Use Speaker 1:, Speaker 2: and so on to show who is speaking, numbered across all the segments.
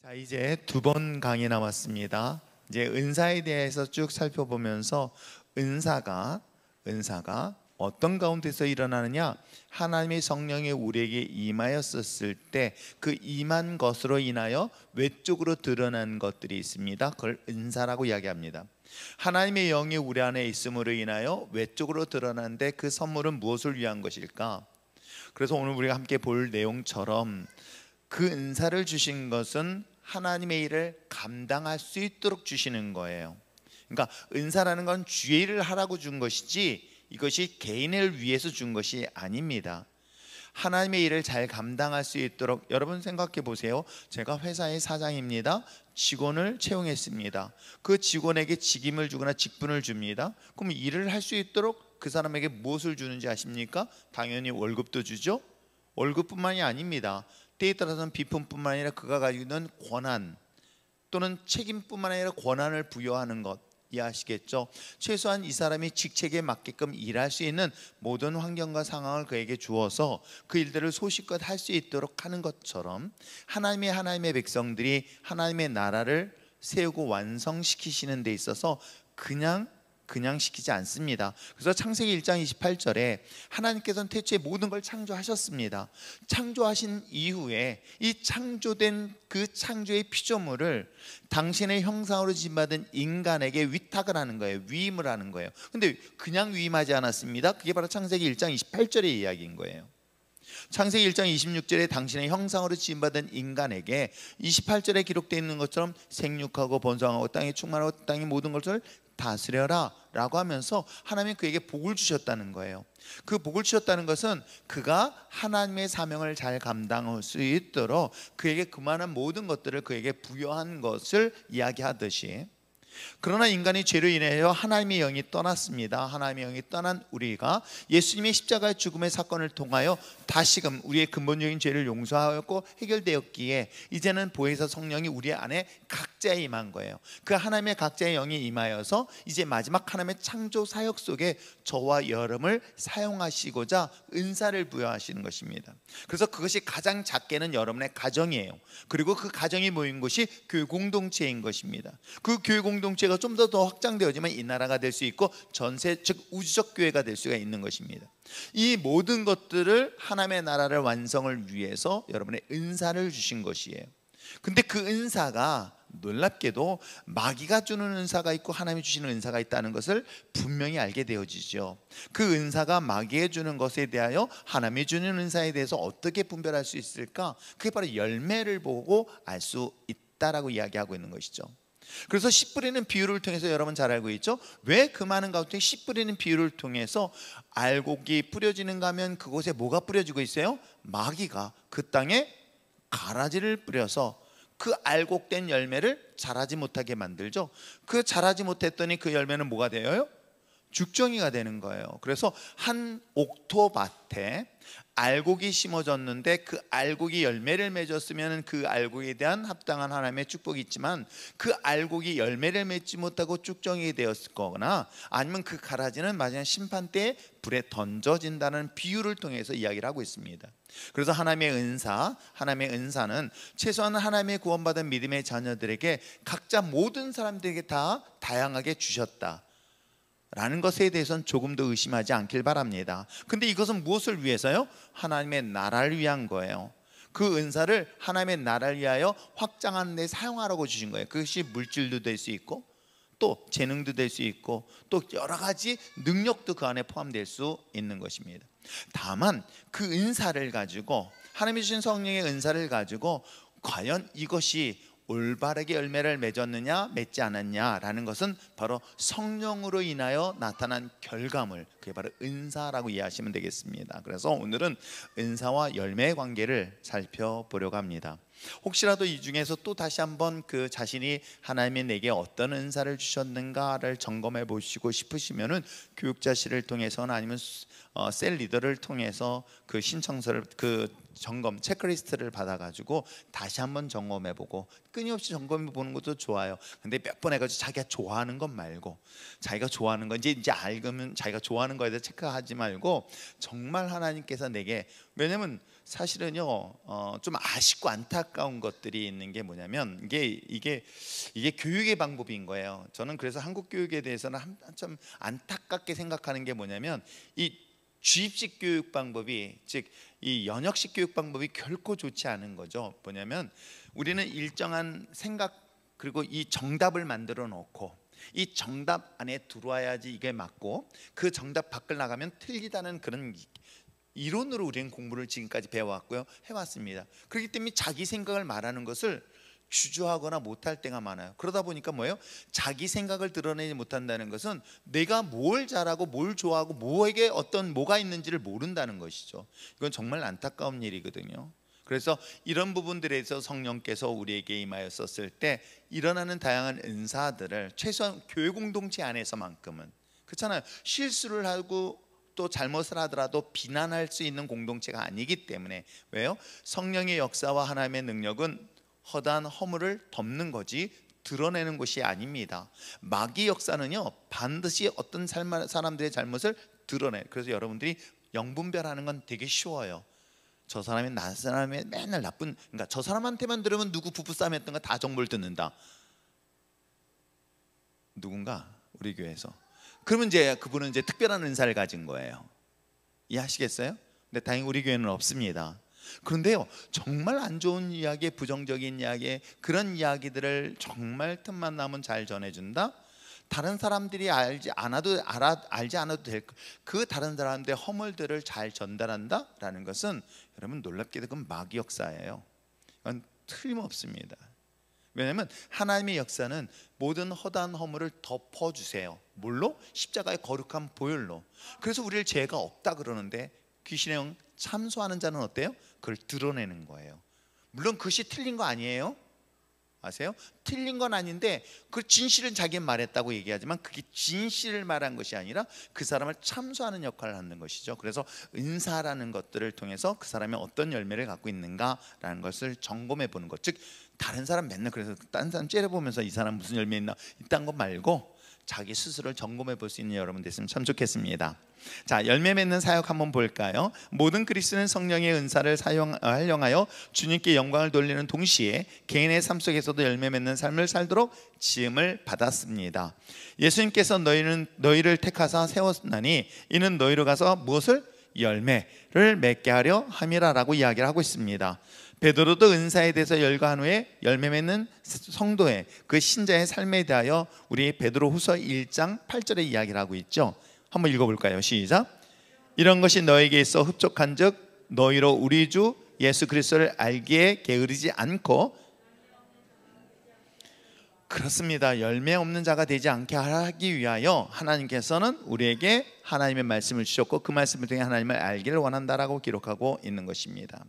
Speaker 1: 자, 이제 두 번 강의 남았습니다. 이제 은사에 대해서 쭉 살펴보면서 은사가 어떤 가운데서 일어나느냐? 하나님의 성령이 우리에게 임하였었을 때 그 임한 것으로 인하여 외적으로 드러난 것들이 있습니다. 그걸 은사라고 이야기합니다. 하나님의 영이 우리 안에 있음으로 인하여 외적으로 드러나는데 그 선물은 무엇을 위한 것일까? 그래서 오늘 우리가 함께 볼 내용처럼 그 은사를 주신 것은 하나님의 일을 감당할 수 있도록 주시는 거예요. 그러니까 은사라는 건 주의 일을 하라고 준 것이지 이것이 개인을 위해서 준 것이 아닙니다. 하나님의 일을 잘 감당할 수 있도록, 여러분 생각해 보세요. 제가 회사의 사장입니다. 직원을 채용했습니다. 그 직원에게 직임을 주거나 직분을 줍니다. 그럼 일을 할 수 있도록 그 사람에게 무엇을 주는지 아십니까? 당연히 월급도 주죠. 월급뿐만이 아닙니다. 때에 따라서는 비품뿐만 아니라 그가 가지고 있는 권한 또는 책임뿐만 아니라 권한을 부여하는 것, 이해하시겠죠? 최소한 이 사람이 직책에 맞게끔 일할 수 있는 모든 환경과 상황을 그에게 주어서 그 일들을 소실껏 할 수 있도록 하는 것처럼 하나님의 백성들이 하나님의 나라를 세우고 완성시키시는 데 있어서 그냥 시키지 않습니다. 그래서 창세기 1장 28절에 하나님께서는 태초에 모든 걸 창조하셨습니다. 창조하신 이후에 이 창조된 그 창조의 피조물을 당신의 형상으로 지음받은 인간에게 위탁을 하는 거예요. 위임을 하는 거예요. 근데 그냥 위임하지 않았습니다. 그게 바로 창세기 1장 28절의 이야기인 거예요. 창세기 1장 26절에 당신의 형상으로 지음받은 인간에게 28절에 기록되어 있는 것처럼 생육하고 번성하고 땅에 충만하고 땅의 모든 것을 다스려라 라고 하면서 하나님이 그에게 복을 주셨다는 거예요. 그 복을 주셨다는 것은 그가 하나님의 사명을 잘 감당할 수 있도록 그에게 그만한 모든 것들을 그에게 부여한 것을 이야기하듯이, 그러나 인간이 죄로 인하여 하나님의 영이 떠났습니다. 하나님의 영이 떠난 우리가 예수님의 십자가의 죽음의 사건을 통하여 다시금 우리의 근본적인 죄를 용서하였고 해결되었기에 이제는 보혜사 성령이 우리 안에 각자에 임한 거예요. 그 하나님의 각자의 영이 임하여서 이제 마지막 하나님의 창조 사역 속에 저와 여러분을 사용하시고자 은사를 부여하시는 것입니다. 그래서 그것이 가장 작게는 여러분의 가정이에요. 그리고 그 가정이 모인 것이 교회 공동체인 것입니다. 그 교회 공동체가 좀 더 확장되어지면 이 나라가 될 수 있고 전세, 즉 우주적 교회가 될 수가 있는 것입니다. 이 모든 것들을 하나님의 나라를 완성을 위해서 여러분의 은사를 주신 것이에요. 근데 그 은사가 놀랍게도 마귀가 주는 은사가 있고 하나님이 주시는 은사가 있다는 것을 분명히 알게 되어지죠. 그 은사가 마귀에 주는 것에 대하여 하나님이 주는 은사에 대해서 어떻게 분별할 수 있을까? 그게 바로 열매를 보고 알 수 있다라고 이야기하고 있는 것이죠. 그래서 씨 뿌리는 비유를 통해서 여러분 잘 알고 있죠? 왜 그 많은 가운데 씨 뿌리는 비유를 통해서 알곡이 뿌려지는가 하면 그곳에 뭐가 뿌려지고 있어요? 마귀가 그 땅에 가라지를 뿌려서 그 알곡된 열매를 자라지 못하게 만들죠. 그 자라지 못했더니 그 열매는 뭐가 되어요? 죽정이가 되는 거예요. 그래서 한 옥토밭에 알곡이 심어졌는데 그 알곡이 열매를 맺었으면 그 알곡에 대한 합당한 하나님의 축복이 있지만 그 알곡이 열매를 맺지 못하고 쭉정이 되었을 거거나 아니면 그 가라지는 마지막 심판 때에 불에 던져진다는 비유를 통해서 이야기를 하고 있습니다. 그래서 하나님의 은사는 최소한 하나님의 구원받은 믿음의 자녀들에게 각자 모든 사람들에게 다 다양하게 주셨다 라는 것에 대해서는 조금 더 의심하지 않길 바랍니다. 근데 이것은 무엇을 위해서요? 하나님의 나라를 위한 거예요. 그 은사를 하나님의 나라를 위하여 확장하는 데 사용하라고 주신 거예요. 그것이 물질도 될 수 있고 또 재능도 될 수 있고 또 여러 가지 능력도 그 안에 포함될 수 있는 것입니다. 다만 그 은사를 가지고, 하나님이 주신 성령의 은사를 가지고 과연 이것이 올바르게 열매를 맺었느냐 맺지 않았냐라는 것은 바로 성령으로 인하여 나타난 결과물, 그게 바로 은사라고 이해하시면 되겠습니다. 그래서 오늘은 은사와 열매의 관계를 살펴보려고 합니다. 혹시라도 이 중에서 또 다시 한번 그 자신이 하나님이 내게 어떤 은사를 주셨는가를 점검해 보시고 싶으시면은 교육자실을 통해서나 아니면 셀 리더를 통해서 그 신청서를, 그 점검 체크리스트를 받아가지고 다시 한번 점검해보고, 끊임없이 점검해보는 것도 좋아요. 근데 몇 번 해가지고 자기가 좋아하는 것 말고, 자기가 좋아하는 거 이제 알면 자기가 좋아하는 거에 대해 체크하지 말고 정말 하나님께서 내게 왜냐면 사실은요, 좀 아쉽고 안타까운 것들이 있는 게 뭐냐면 이게 교육의 방법인 거예요. 저는 그래서 한국 교육에 대해서는 좀 안타깝게 생각하는 게 뭐냐면 이 주입식 교육 방법이, 즉 이 연역식 교육 방법이 결코 좋지 않은 거죠. 뭐냐면 우리는 일정한 생각 그리고 이 정답을 만들어 놓고 이 정답 안에 들어와야지 이게 맞고, 그 정답 밖을 나가면 틀리다는 그런 이론으로 우리는 공부를 지금까지 배워왔고요, 해왔습니다. 그렇기 때문에 자기 생각을 말하는 것을 주저하거나 못할 때가 많아요. 그러다 보니까 뭐예요? 자기 생각을 드러내지 못한다는 것은 내가 뭘 잘하고 뭘 좋아하고 뭐에게 뭐가 있는지를 모른다는 것이죠. 이건 정말 안타까운 일이거든요. 그래서 이런 부분들에서 성령께서 우리에게 임하였었을 때 일어나는 다양한 은사들을 최소한 교회 공동체 안에서만큼은, 그렇잖아요. 실수를 하고 또 잘못을 하더라도 비난할 수 있는 공동체가 아니기 때문에. 왜요? 성령의 역사와 하나님의 능력은 허다한 허물을 덮는 거지 드러내는 것이 아닙니다. 마귀 역사는요, 반드시 어떤 사람들의 잘못을 드러내. 그래서 여러분들이 영분별하는 건 되게 쉬워요. 저 사람이 나 사람이 맨날 나쁜, 그러니까 저 사람한테만 들으면 누구 부부싸움 했던 거 다 정보를 듣는다. 누군가 우리 교회에서. 그러면 이제 그분은 이제 특별한 은사를 가진 거예요. 이해하시겠어요? 근데 다행히 우리 교회는 없습니다. 그런데요, 정말 안 좋은 이야기, 부정적인 이야기, 그런 이야기들을 정말 틈만 나면 잘 전해준다. 다른 사람들이 알지 않아도 될 그 다른 사람들의 허물들을 잘 전달한다라는 것은 여러분 놀랍게도 그건 마귀 역사예요. 그건 틀림없습니다. 왜냐하면 하나님의 역사는 모든 허다한 허물을 덮어주세요. 뭘로? 십자가의 거룩한 보혈로. 그래서 우리를 죄가 없다 그러는데 귀신의 영 참소하는 자는 어때요? 그걸 드러내는 거예요. 물론 그것이 틀린 거 아니에요. 아세요? 틀린 건 아닌데 그 진실은 자기는 말했다고 얘기하지만 그게 진실을 말한 것이 아니라 그 사람을 참소하는 역할을 하는 것이죠. 그래서 은사라는 것들을 통해서 그 사람이 어떤 열매를 갖고 있는가라는 것을 점검해 보는 것. 즉 다른 사람 맨날 그래서 다른 사람 째려보면서 이 사람 무슨 열매 있나 이딴 거 말고 자기 스스로를 점검해 볼 수 있는 여러분 됐으면 참 좋겠습니다. 자, 열매 맺는 사역 한번 볼까요? 모든 그리스도는 성령의 은사를 활용하여 주님께 영광을 돌리는 동시에 개인의 삶 속에서도 열매 맺는 삶을 살도록 지음을 받았습니다. 예수님께서 너희를 택하사 세웠나니 이는 너희로 가서 무엇을? 열매를 맺게 하려 함이라라고 이야기를 하고 있습니다. 베드로도 은사에 대해서 열거한 후에 열매 맺는 성도의 그 신자의 삶에 대하여 우리 베드로후서 1장 8절에 이야기를 하고 있죠. 한번 읽어볼까요? 시작. 이런 것이 너에게 있어 흡족한즉 너희로 우리 주 예수 그리스도를 알기에 게으르지 않고. 그렇습니다. 열매 없는 자가 되지 않게 하기 위하여 하나님께서는 우리에게 하나님의 말씀을 주셨고 그 말씀을 통해 하나님을 알기를 원한다라고 기록하고 있는 것입니다.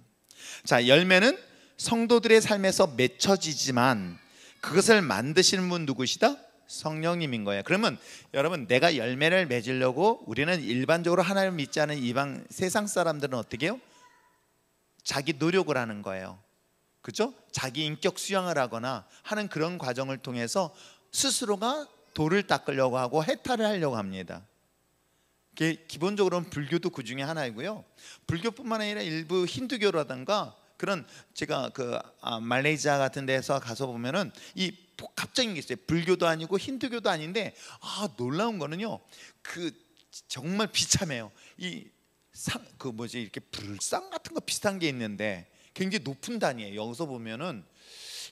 Speaker 1: 자, 열매는 성도들의 삶에서 맺혀지지만 그것을 만드시는 분 누구시다? 성령님인 거예요. 그러면 여러분, 내가 열매를 맺으려고 우리는 일반적으로 하나님을 믿지 않은 이방 세상 사람들은 어떻게 해요? 자기 노력을 하는 거예요. 그렇죠? 자기 인격 수양을 하거나 하는 그런 과정을 통해서 스스로가 돌을 닦으려고 하고 해탈을 하려고 합니다. 기본적으로는 불교도 그 중에 하나이고요. 불교뿐만 아니라 일부 힌두교라든가 그런, 제가 말레이시아 같은 데서 가서 보면은 이 복합적인 게 있어요. 불교도 아니고 힌두교도 아닌데 놀라운 거는요, 정말 비참해요. 이렇게 불상 같은 거 비슷한 게 있는데 굉장히 높은 단위예요. 여기서 보면은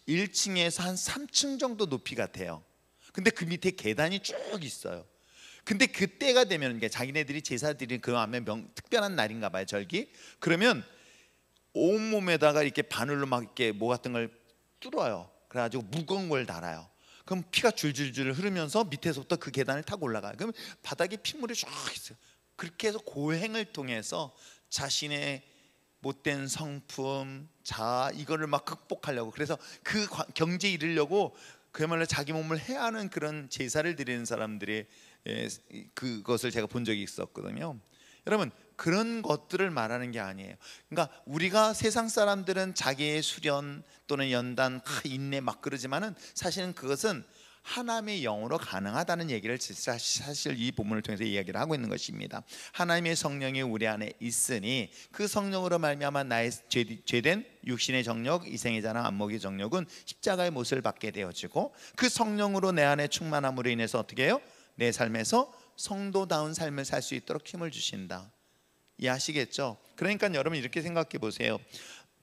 Speaker 1: 1층에서 한 3층 정도 높이 같아요. 근데 그 밑에 계단이 쭉 있어요. 근데 그때가 되면 자기네들이 제사 드리는 그 안에 특별한 날인가 봐요, 절기. 그러면 온몸에다가 이렇게 바늘로 막 이렇게 뭐 같은 걸 뚫어요. 그래가지고 무거운 걸 달아요. 그럼 피가 줄줄줄 흐르면서 밑에서부터 그 계단을 타고 올라가요. 그럼 바닥에 핏물이 쫙 있어요. 그렇게 해서 고행을 통해서 자신의 못된 성품, 자아 이거를 막 극복하려고, 그래서 그 경지에 이르려고 그야말로 자기 몸을 해하는 그런 제사를 드리는 사람들의 그것을 제가 본 적이 있었거든요. 여러분, 그런 것들을 말하는 게 아니에요. 그러니까 우리가 세상 사람들은 자기의 수련 또는 연단, 인내 막 그러지만은 사실은 그것은 하나님의 영으로 가능하다는 얘기를 사실 이 본문을 통해서 이야기를 하고 있는 것입니다. 하나님의 성령이 우리 안에 있으니 그 성령으로 말미암아 나의 죄된 육신의 정욕, 이생의 자랑, 안목의 정욕은 십자가의 못을 받게 되어지고, 그 성령으로 내 안에 충만함으로 인해서 어떻게 해요? 내 삶에서 성도다운 삶을 살 수 있도록 힘을 주신다. 이해하시겠죠? 그러니까 여러분 이렇게 생각해 보세요.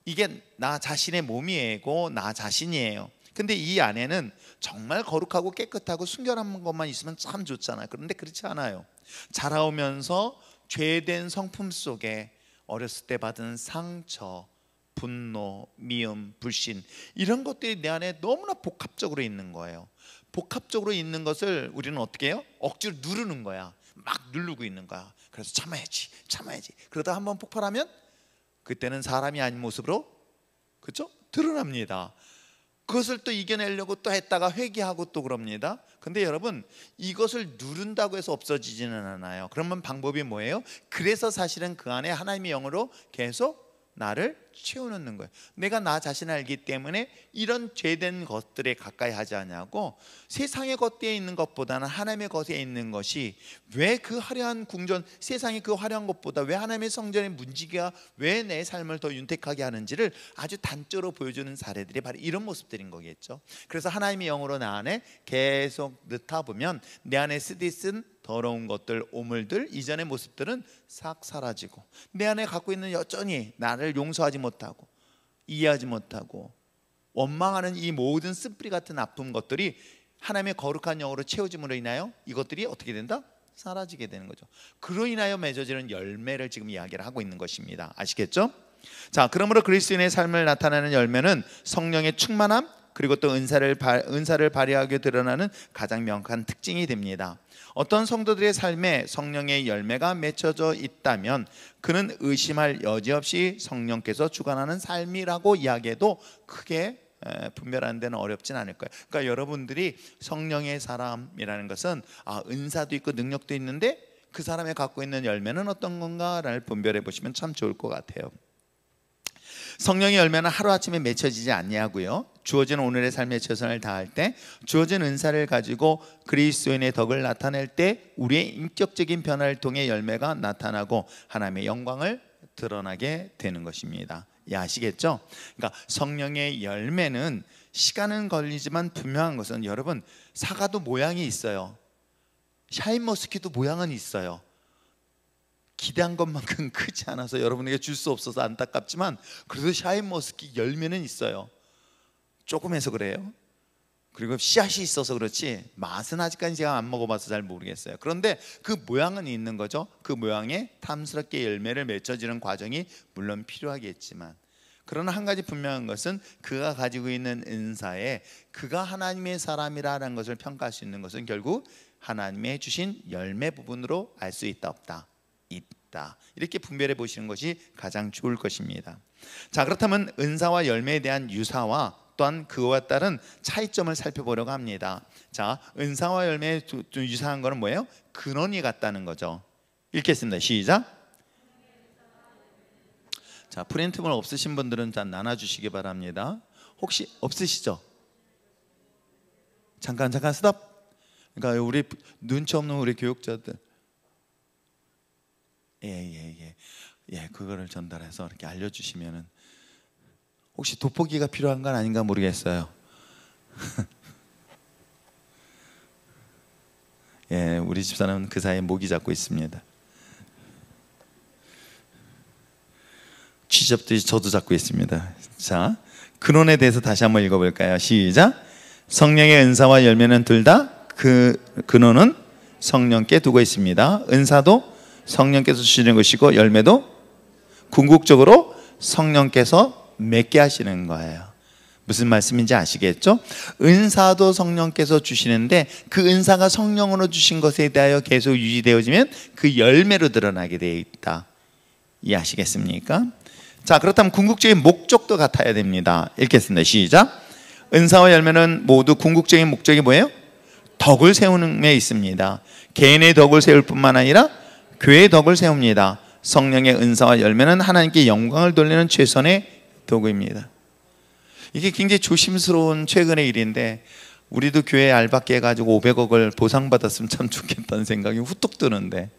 Speaker 1: 이게 나 자신의 몸이고 나 자신이에요. 근데 이 안에는 정말 거룩하고 깨끗하고 순결한 것만 있으면 참 좋잖아요. 그런데 그렇지 않아요. 자라오면서 죄된 성품 속에 어렸을 때 받은 상처, 분노, 미움, 불신, 이런 것들이 내 안에 너무나 복합적으로 있는 거예요. 복합적으로 있는 것을 우리는 어떻게 해요? 억지로 누르는 거야. 막 누르고 있는 거야. 그래서 참아야지. 그러다 한번 폭발하면 그때는 사람이 아닌 모습으로, 그렇죠? 드러납니다. 그것을 또 이겨내려고 또 했다가 회개하고 또 그럽니다. 근데 여러분, 이것을 누른다고 해서 없어지지는 않아요. 그러면 방법이 뭐예요? 그래서 사실은 그 안에 하나님의 영으로 계속 나를 채워넣는 거예요. 내가 나 자신을 알기 때문에 이런 죄된 것들에 가까이 하지 않냐고, 세상의 것들에 있는 것보다는 하나님의 것에 있는 것이, 왜 그 화려한 궁전, 세상의 그 화려한 것보다 왜 하나님의 성전의 문지기가 왜 내 삶을 더 윤택하게 하는지를 아주 단적으로 보여주는 사례들이 바로 이런 모습들인 거겠죠. 그래서 하나님의 영으로 나 안에 계속 넣다 보면 내 안에 쓰디쓴 더러운 것들, 오물들, 이전의 모습들은 싹 사라지고, 내 안에 갖고 있는 여전히 나를 용서하지 못하고 이해하지 못하고 원망하는 이 모든 쓴뿌리 같은 아픈 것들이 하나님의 거룩한 영으로 채워짐으로 인하여 이것들이 어떻게 된다? 사라지게 되는 거죠. 그로 인하여 맺어지는 열매를 지금 이야기를 하고 있는 것입니다. 아시겠죠? 자, 그러므로 그리스도인의 삶을 나타내는 열매는 성령의 충만함, 그리고 또 은사를 발휘하게 드러나는 가장 명확한 특징이 됩니다. 어떤 성도들의 삶에 성령의 열매가 맺혀져 있다면 그는 의심할 여지 없이 성령께서 주관하는 삶이라고 이야기해도 크게 분별하는 데는 어렵진 않을 거예요. 그러니까 여러분들이 성령의 사람이라는 것은 은사도 있고 능력도 있는데 그 사람이 갖고 있는 열매는 어떤 건가를 분별해 보시면 참 좋을 것 같아요. 성령의 열매는 하루아침에 맺혀지지 않냐고요. 주어진 오늘의 삶의 최선을 다할 때, 주어진 은사를 가지고 그리스도인의 덕을 나타낼 때 우리의 인격적인 변화를 통해 열매가 나타나고 하나님의 영광을 드러나게 되는 것입니다. 아시겠죠? 그러니까 성령의 열매는 시간은 걸리지만 분명한 것은, 여러분, 사과도 모양이 있어요. 샤인머스켓도 모양은 있어요. 기대한 것만큼 크지 않아서 여러분에게 줄 수 없어서 안타깝지만 그래도 샤인머스켓 열매는 있어요. 조금해서 그래요. 그리고 씨앗이 있어서 그렇지 맛은 아직까지 제가 안 먹어봐서 잘 모르겠어요. 그런데 그 모양은 있는 거죠. 그 모양에 탐스럽게 열매를 맺어지는 과정이 물론 필요하겠지만, 그러나 한 가지 분명한 것은 그가 가지고 있는 은사에 그가 하나님의 사람이라는 것을 평가할 수 있는 것은 결국 하나님의 주신 열매 부분으로 알 수 있다 없다? 있다. 이렇게 분별해 보시는 것이 가장 좋을 것입니다. 자, 그렇다면 은사와 열매에 대한 유사와 또한 그와 따른 차이점을 살펴보려고 합니다. 자, 은사와 열매에 유사한 것은 뭐예요? 근원이 같다는 거죠. 읽겠습니다. 시작. 자, 프린트물 없으신 분들은 다 나눠주시기 바랍니다. 혹시 없으시죠? 잠깐 스톱. 그러니까 우리 눈치 없는 우리 교육자들, 그거를 전달해서 이렇게 알려주시면은, 혹시 돋보기가 필요한 건 아닌가 모르겠어요. 우리 집사람은 그 사이에 모기 잡고 있습니다. 쥐 잡듯이 저도 잡고 있습니다. 자, 근원에 대해서 다시 한번 읽어볼까요? 시작. 성령의 은사와 열매는 둘 다 그 근원은 성령께 두고 있습니다. 은사도 성령께서 주시는 것이고 열매도 궁극적으로 성령께서 맺게 하시는 거예요. 무슨 말씀인지 아시겠죠? 은사도 성령께서 주시는데 그 은사가 성령으로 주신 것에 대하여 계속 유지되어지면 그 열매로 드러나게 되어 있다. 이해하시겠습니까? 자, 그렇다면 궁극적인 목적도 같아야 됩니다. 읽겠습니다. 시작. 은사와 열매는 모두 궁극적인 목적이 뭐예요? 덕을 세우는 데 있습니다. 개인의 덕을 세울 뿐만 아니라 교회의 덕을 세웁니다. 성령의 은사와 열매는 하나님께 영광을 돌리는 최선의 도구입니다. 이게 굉장히 조심스러운 최근의 일인데, 우리도 교회 알바끼 해가지고 500억을 보상받았으면 참 좋겠다는 생각이 후뚝 드는데,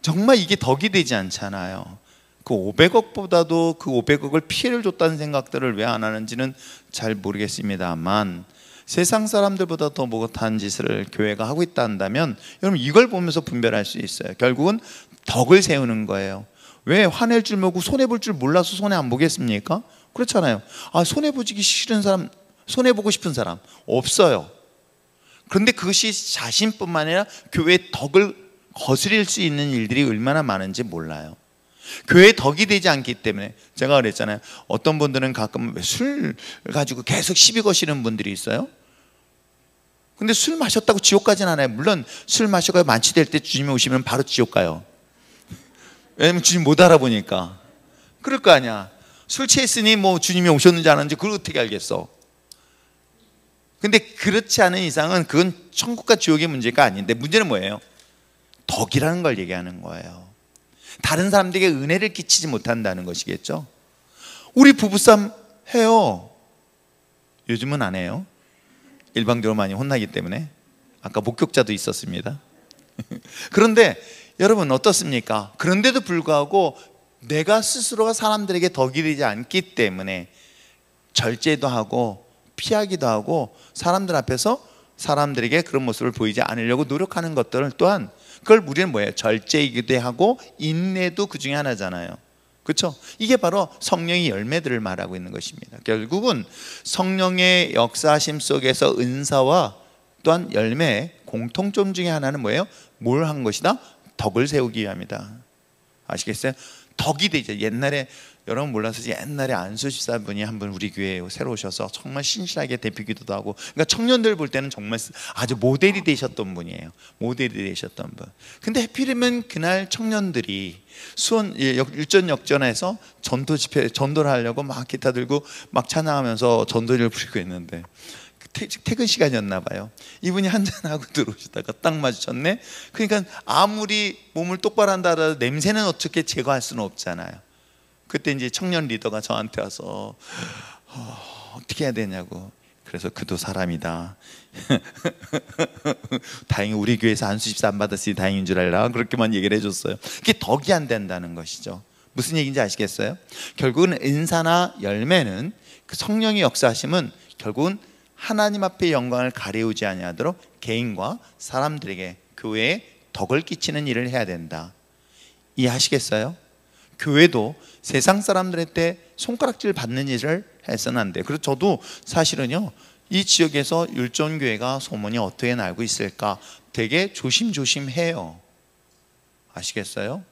Speaker 1: 정말 이게 덕이 되지 않잖아요. 그 500억보다도 그 500억을 피해를 줬다는 생각들을 왜 안 하는지는 잘 모르겠습니다만, 세상 사람들보다 더 못한 짓을 교회가 하고 있다 한다면 여러분 이걸 보면서 분별할 수 있어요. 결국은 덕을 세우는 거예요. 왜 화낼 줄 모르고 손해볼 줄 몰라서 손해 안 보겠습니까? 그렇잖아요. 손해보기 싫은 사람, 손해보고 싶은 사람 없어요. 그런데 그것이 자신뿐만 아니라 교회의 덕을 거스릴 수 있는 일들이 얼마나 많은지 몰라요. 교회의 덕이 되지 않기 때문에, 제가 그랬잖아요. 어떤 분들은 가끔 술 가지고 계속 시비 거시는 분들이 있어요. 근데 술 마셨다고 지옥 가진 않아요. 물론 술 마셔가 만취될 때 주님이 오시면 바로 지옥 가요. 왜냐면 주님 못 알아보니까. 그럴 거 아니야. 술 취했으니 뭐 주님이 오셨는지 안 왔는지 그걸 어떻게 알겠어. 근데 그렇지 않은 이상은 그건 천국과 지옥의 문제가 아닌데, 문제는 뭐예요? 덕이라는 걸 얘기하는 거예요. 다른 사람들에게 은혜를 끼치지 못한다는 것이겠죠. 우리 부부싸움 해요. 요즘은 안 해요. 일방적으로 많이 혼나기 때문에. 아까 목격자도 있었습니다. 그런데 여러분 어떻습니까? 그런데도 불구하고 내가 스스로가 사람들에게 덕이 되지 않기 때문에 절제도 하고 피하기도 하고 사람들 앞에서 사람들에게 그런 모습을 보이지 않으려고 노력하는 것들을 또한, 그걸 우리는 뭐예요? 절제이기도 하고 인내도 그 중에 하나잖아요. 그렇죠? 이게 바로 성령의 열매들을 말하고 있는 것입니다. 결국은 성령의 역사심 속에서 은사와 또한 열매의 공통점 중에 하나는 뭐예요? 뭘 한 것이다? 덕을 세우기 위함이다. 아시겠어요? 덕이 되죠. 옛날에 여러분 몰라서 옛날에 안수 집사분이 한 분 우리 교회에 새로 오셔서 정말 신실하게 대표 기도도 하고, 그러니까 청년들 볼 때는 정말 아주 모델이 되셨던 분이에요. 모델이 되셨던 분. 근데 하필이면 그날 청년들이 수원 율전 역전에서 전도 집회 전도를 하려고 막 기타 들고 막 찬양하면서 전도를 부리고 있는데 퇴근 시간이었나 봐요. 이분이 한잔하고 들어오시다가 딱 마주쳤네. 그러니까 아무리 몸을 똑바로 한다 하더라도 냄새는 어떻게 제거할 수는 없잖아요. 그때 이제 청년 리더가 저한테 와서 어떻게 해야 되냐고. 그래서 그도 사람이다. 다행히 우리 교회에서 안수집사 안 받았으니 다행인 줄 알라. 그렇게만 얘기를 해줬어요. 그게 덕이 안 된다는 것이죠. 무슨 얘기인지 아시겠어요? 결국은 은사나 열매는, 그 성령의 역사하심은 결국은 하나님 앞에 영광을 가려우지 아니하도록 개인과 사람들에게 교회에 덕을 끼치는 일을 해야 된다. 이해하시겠어요? 교회도 세상 사람들한테 손가락질 받는 일을 해서는 안 돼요. 그래서 저도 사실은요, 이 지역에서 율전교회가 소문이 어떻게 날고 있을까 되게 조심조심해요. 아시겠어요?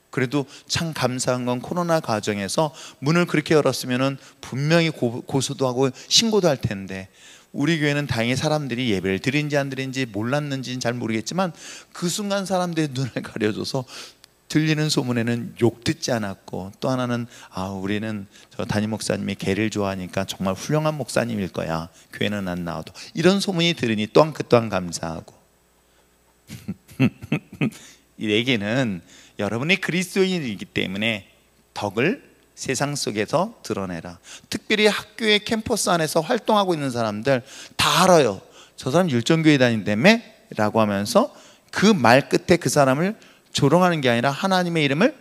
Speaker 1: 그래도 참 감사한 건 코로나 과정에서 문을 그렇게 열었으면 분명히 고소도 하고 신고도 할 텐데, 우리 교회는 다행히 사람들이 예배를 드린지 안 드린지 몰랐는지는 잘 모르겠지만 그 순간 사람들의 눈을 가려줘서 들리는 소문에는 욕 듣지 않았고, 또 하나는 우리는 저 담임 목사님이 개를 좋아하니까 정말 훌륭한 목사님일 거야, 교회는 안 나와도, 이런 소문이 들으니 또한 그 또한 감사하고. 이 얘기는 여러분이 그리스도인이기 때문에 덕을 세상 속에서 드러내라. 특별히 학교의 캠퍼스 안에서 활동하고 있는 사람들 다 알아요. 저 사람 율전교회 다닌다며? 라고 하면서 그 말 끝에 그 사람을 조롱하는 게 아니라 하나님의 이름을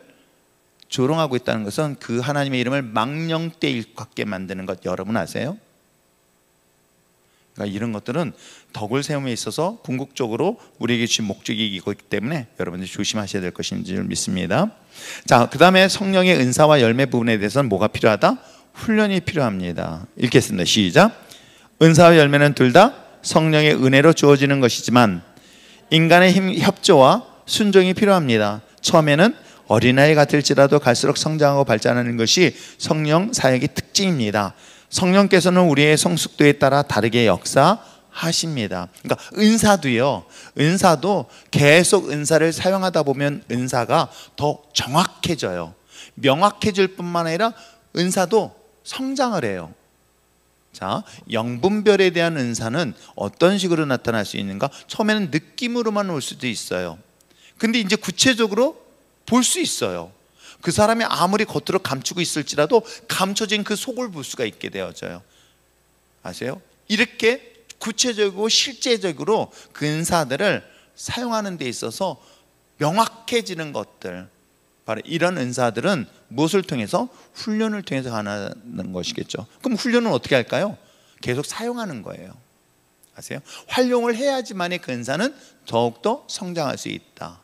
Speaker 1: 조롱하고 있다는 것은 그 하나님의 이름을 망령되이 일컫게 만드는 것, 여러분 아세요? 그러니까 이런 것들은 덕을 세움에 있어서 궁극적으로 우리에게 주신 목적이기 때문에 여러분들이 조심하셔야 될 것인 줄 믿습니다. 자, 그 다음에 성령의 은사와 열매 부분에 대해서는 뭐가 필요하다? 훈련이 필요합니다. 읽겠습니다. 시작. 은사와 열매는 둘 다 성령의 은혜로 주어지는 것이지만 인간의 협조와 순종이 필요합니다. 처음에는 어린아이 같을지라도 갈수록 성장하고 발전하는 것이 성령 사역의 특징입니다. 성령께서는 우리의 성숙도에 따라 다르게 역사하십니다. 그러니까 은사도 계속 은사를 사용하다 보면 은사가 더 정확해져요. 명확해질 뿐만 아니라 은사도 성장을 해요. 자, 영분별에 대한 은사는 어떤 식으로 나타날 수 있는가? 처음에는 느낌으로만 올 수도 있어요. 근데 이제 구체적으로 볼 수 있어요. 그 사람이 아무리 겉으로 감추고 있을지라도 감춰진 그 속을 볼 수가 있게 되어져요. 아세요? 이렇게 구체적이고 실제적으로 그 은사들을 사용하는 데 있어서 명확해지는 것들, 바로 이런 은사들은 무엇을 통해서? 훈련을 통해서 가는 것이겠죠. 그럼 훈련은 어떻게 할까요? 계속 사용하는 거예요. 아세요? 활용을 해야지만이 그 은사는 더욱더 성장할 수 있다.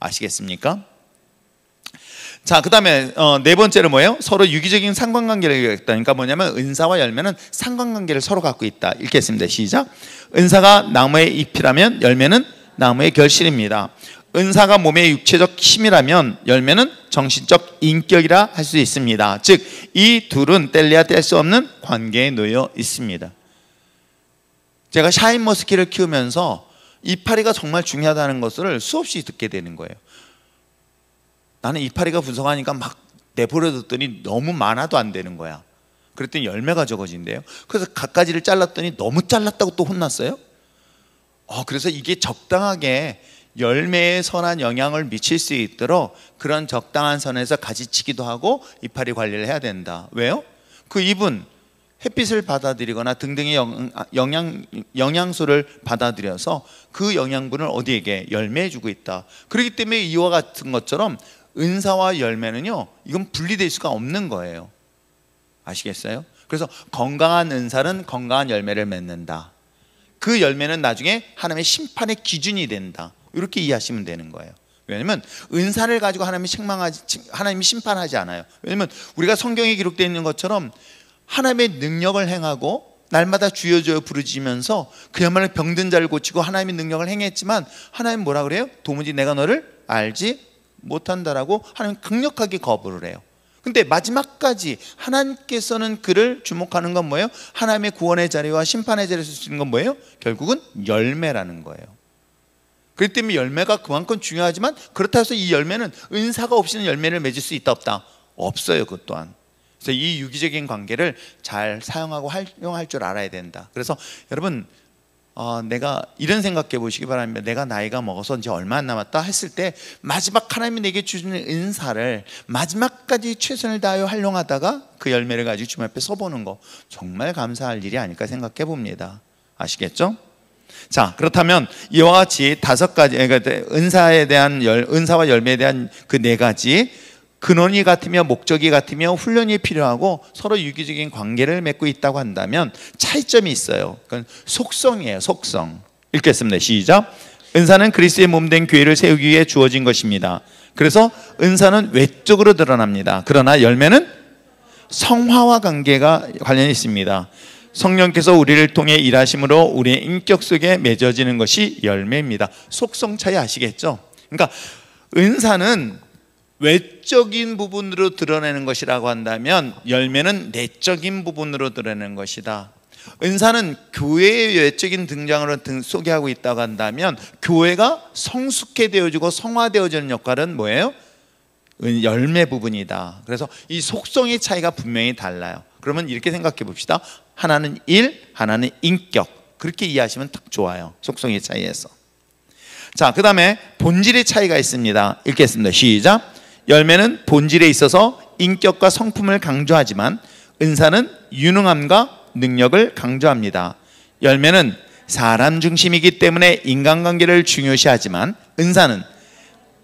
Speaker 1: 아시겠습니까? 자, 그 다음에 네 번째로 뭐예요? 서로 유기적인 상관관계를 갖다. 그러니까 뭐냐면 은사와 열매는 상관관계를 서로 갖고 있다. 읽겠습니다. 시작. 은사가 나무의 잎이라면 열매는 나무의 결실입니다. 은사가 몸의 육체적 힘이라면 열매는 정신적 인격이라 할 수 있습니다. 즉 이 둘은 뗄래야 뗄 수 없는 관계에 놓여 있습니다. 제가 샤인머스키를 키우면서 이파리가 정말 중요하다는 것을 수없이 듣게 되는 거예요. 나는 이파리가 분석하니까 막 내버려뒀더니 너무 많아도 안 되는 거야. 그랬더니 열매가 적어진대요. 그래서 갖가지를 잘랐더니 너무 잘랐다고 또 혼났어요. 그래서 이게 적당하게 열매에 선한 영향을 미칠 수 있도록 그런 적당한 선에서 가지치기도 하고 이파리 관리를 해야 된다. 왜요? 그 잎은 햇빛을 받아들이거나 등등의 영양소를 받아들여서 그 영양분을 어디에게? 열매에 주고 있다. 그렇기 때문에 이와 같은 것처럼 은사와 열매는요, 이건 분리될 수가 없는 거예요. 아시겠어요? 그래서 건강한 은사는 건강한 열매를 맺는다. 그 열매는 나중에 하나님의 심판의 기준이 된다. 이렇게 이해하시면 되는 거예요. 왜냐하면 은사를 가지고 하나님이 심판하지 않아요. 왜냐하면 우리가 성경에 기록되어 있는 것처럼 하나님의 능력을 행하고 날마다 주여 주여 부르짖으면서 그야말로 병든 자를 고치고 하나님의 능력을 행했지만 하나님 뭐라 그래요? 도무지 내가 너를 알지 못한다라고 하나님 강력하게 거부를 해요. 근데 마지막까지 하나님께서는 그를 주목하는 건 뭐예요? 하나님의 구원의 자리와 심판의 자리에서 쓰는 건 뭐예요? 결국은 열매라는 거예요. 그렇기 때문에 열매가 그만큼 중요하지만 그렇다고 해서 이 열매는 은사가 없이는 열매를 맺을 수 있다 없다? 없어요. 그것 또한. 그래서 이 유기적인 관계를 잘 사용하고 활용할 줄 알아야 된다. 그래서 여러분 내가 이런 생각해 보시기 바랍니다. 내가 나이가 먹어서 이제 얼마 안 남았다 했을 때 마지막 하나님이 내게 주시는 은사를 마지막까지 최선을 다하여 활용하다가 그 열매를 가지고 주님 앞에 서보는 거 정말 감사할 일이 아닐까 생각해 봅니다. 아시겠죠? 자, 그렇다면 이와 같이 5가지, 그러니까 은사와 열매에 대한 그 4가지 근원이 같으며 목적이 같으며 훈련이 필요하고 서로 유기적인 관계를 맺고 있다고 한다면 차이점이 있어요. 그건 속성이에요. 속성. 읽겠습니다. 시작. 은사는 그리스도의 몸된 교회를 세우기 위해 주어진 것입니다. 그래서 은사는 외적으로 드러납니다. 그러나 열매는 성화와 관계가 관련이 있습니다. 성령께서 우리를 통해 일하심으로 우리의 인격 속에 맺어지는 것이 열매입니다. 속성 차이 아시겠죠? 그러니까 은사는 외적인 부분으로 드러내는 것이라고 한다면 열매는 내적인 부분으로 드러내는 것이다. 은사는 교회의 외적인 등장으로 소개하고 있다고 한다면 교회가 성숙해 되어지고 성화되어지는 역할은 뭐예요? 열매 부분이다. 그래서 이 속성의 차이가 분명히 달라요. 그러면 이렇게 생각해 봅시다. 하나는 일, 하나는 인격. 그렇게 이해하시면 딱 좋아요. 속성의 차이에서. 자, 그 다음에 본질의 차이가 있습니다. 읽겠습니다. 시작. 열매는 본질에 있어서 인격과 성품을 강조하지만 은사는 유능함과 능력을 강조합니다. 열매는 사람 중심이기 때문에 인간관계를 중요시하지만 은사는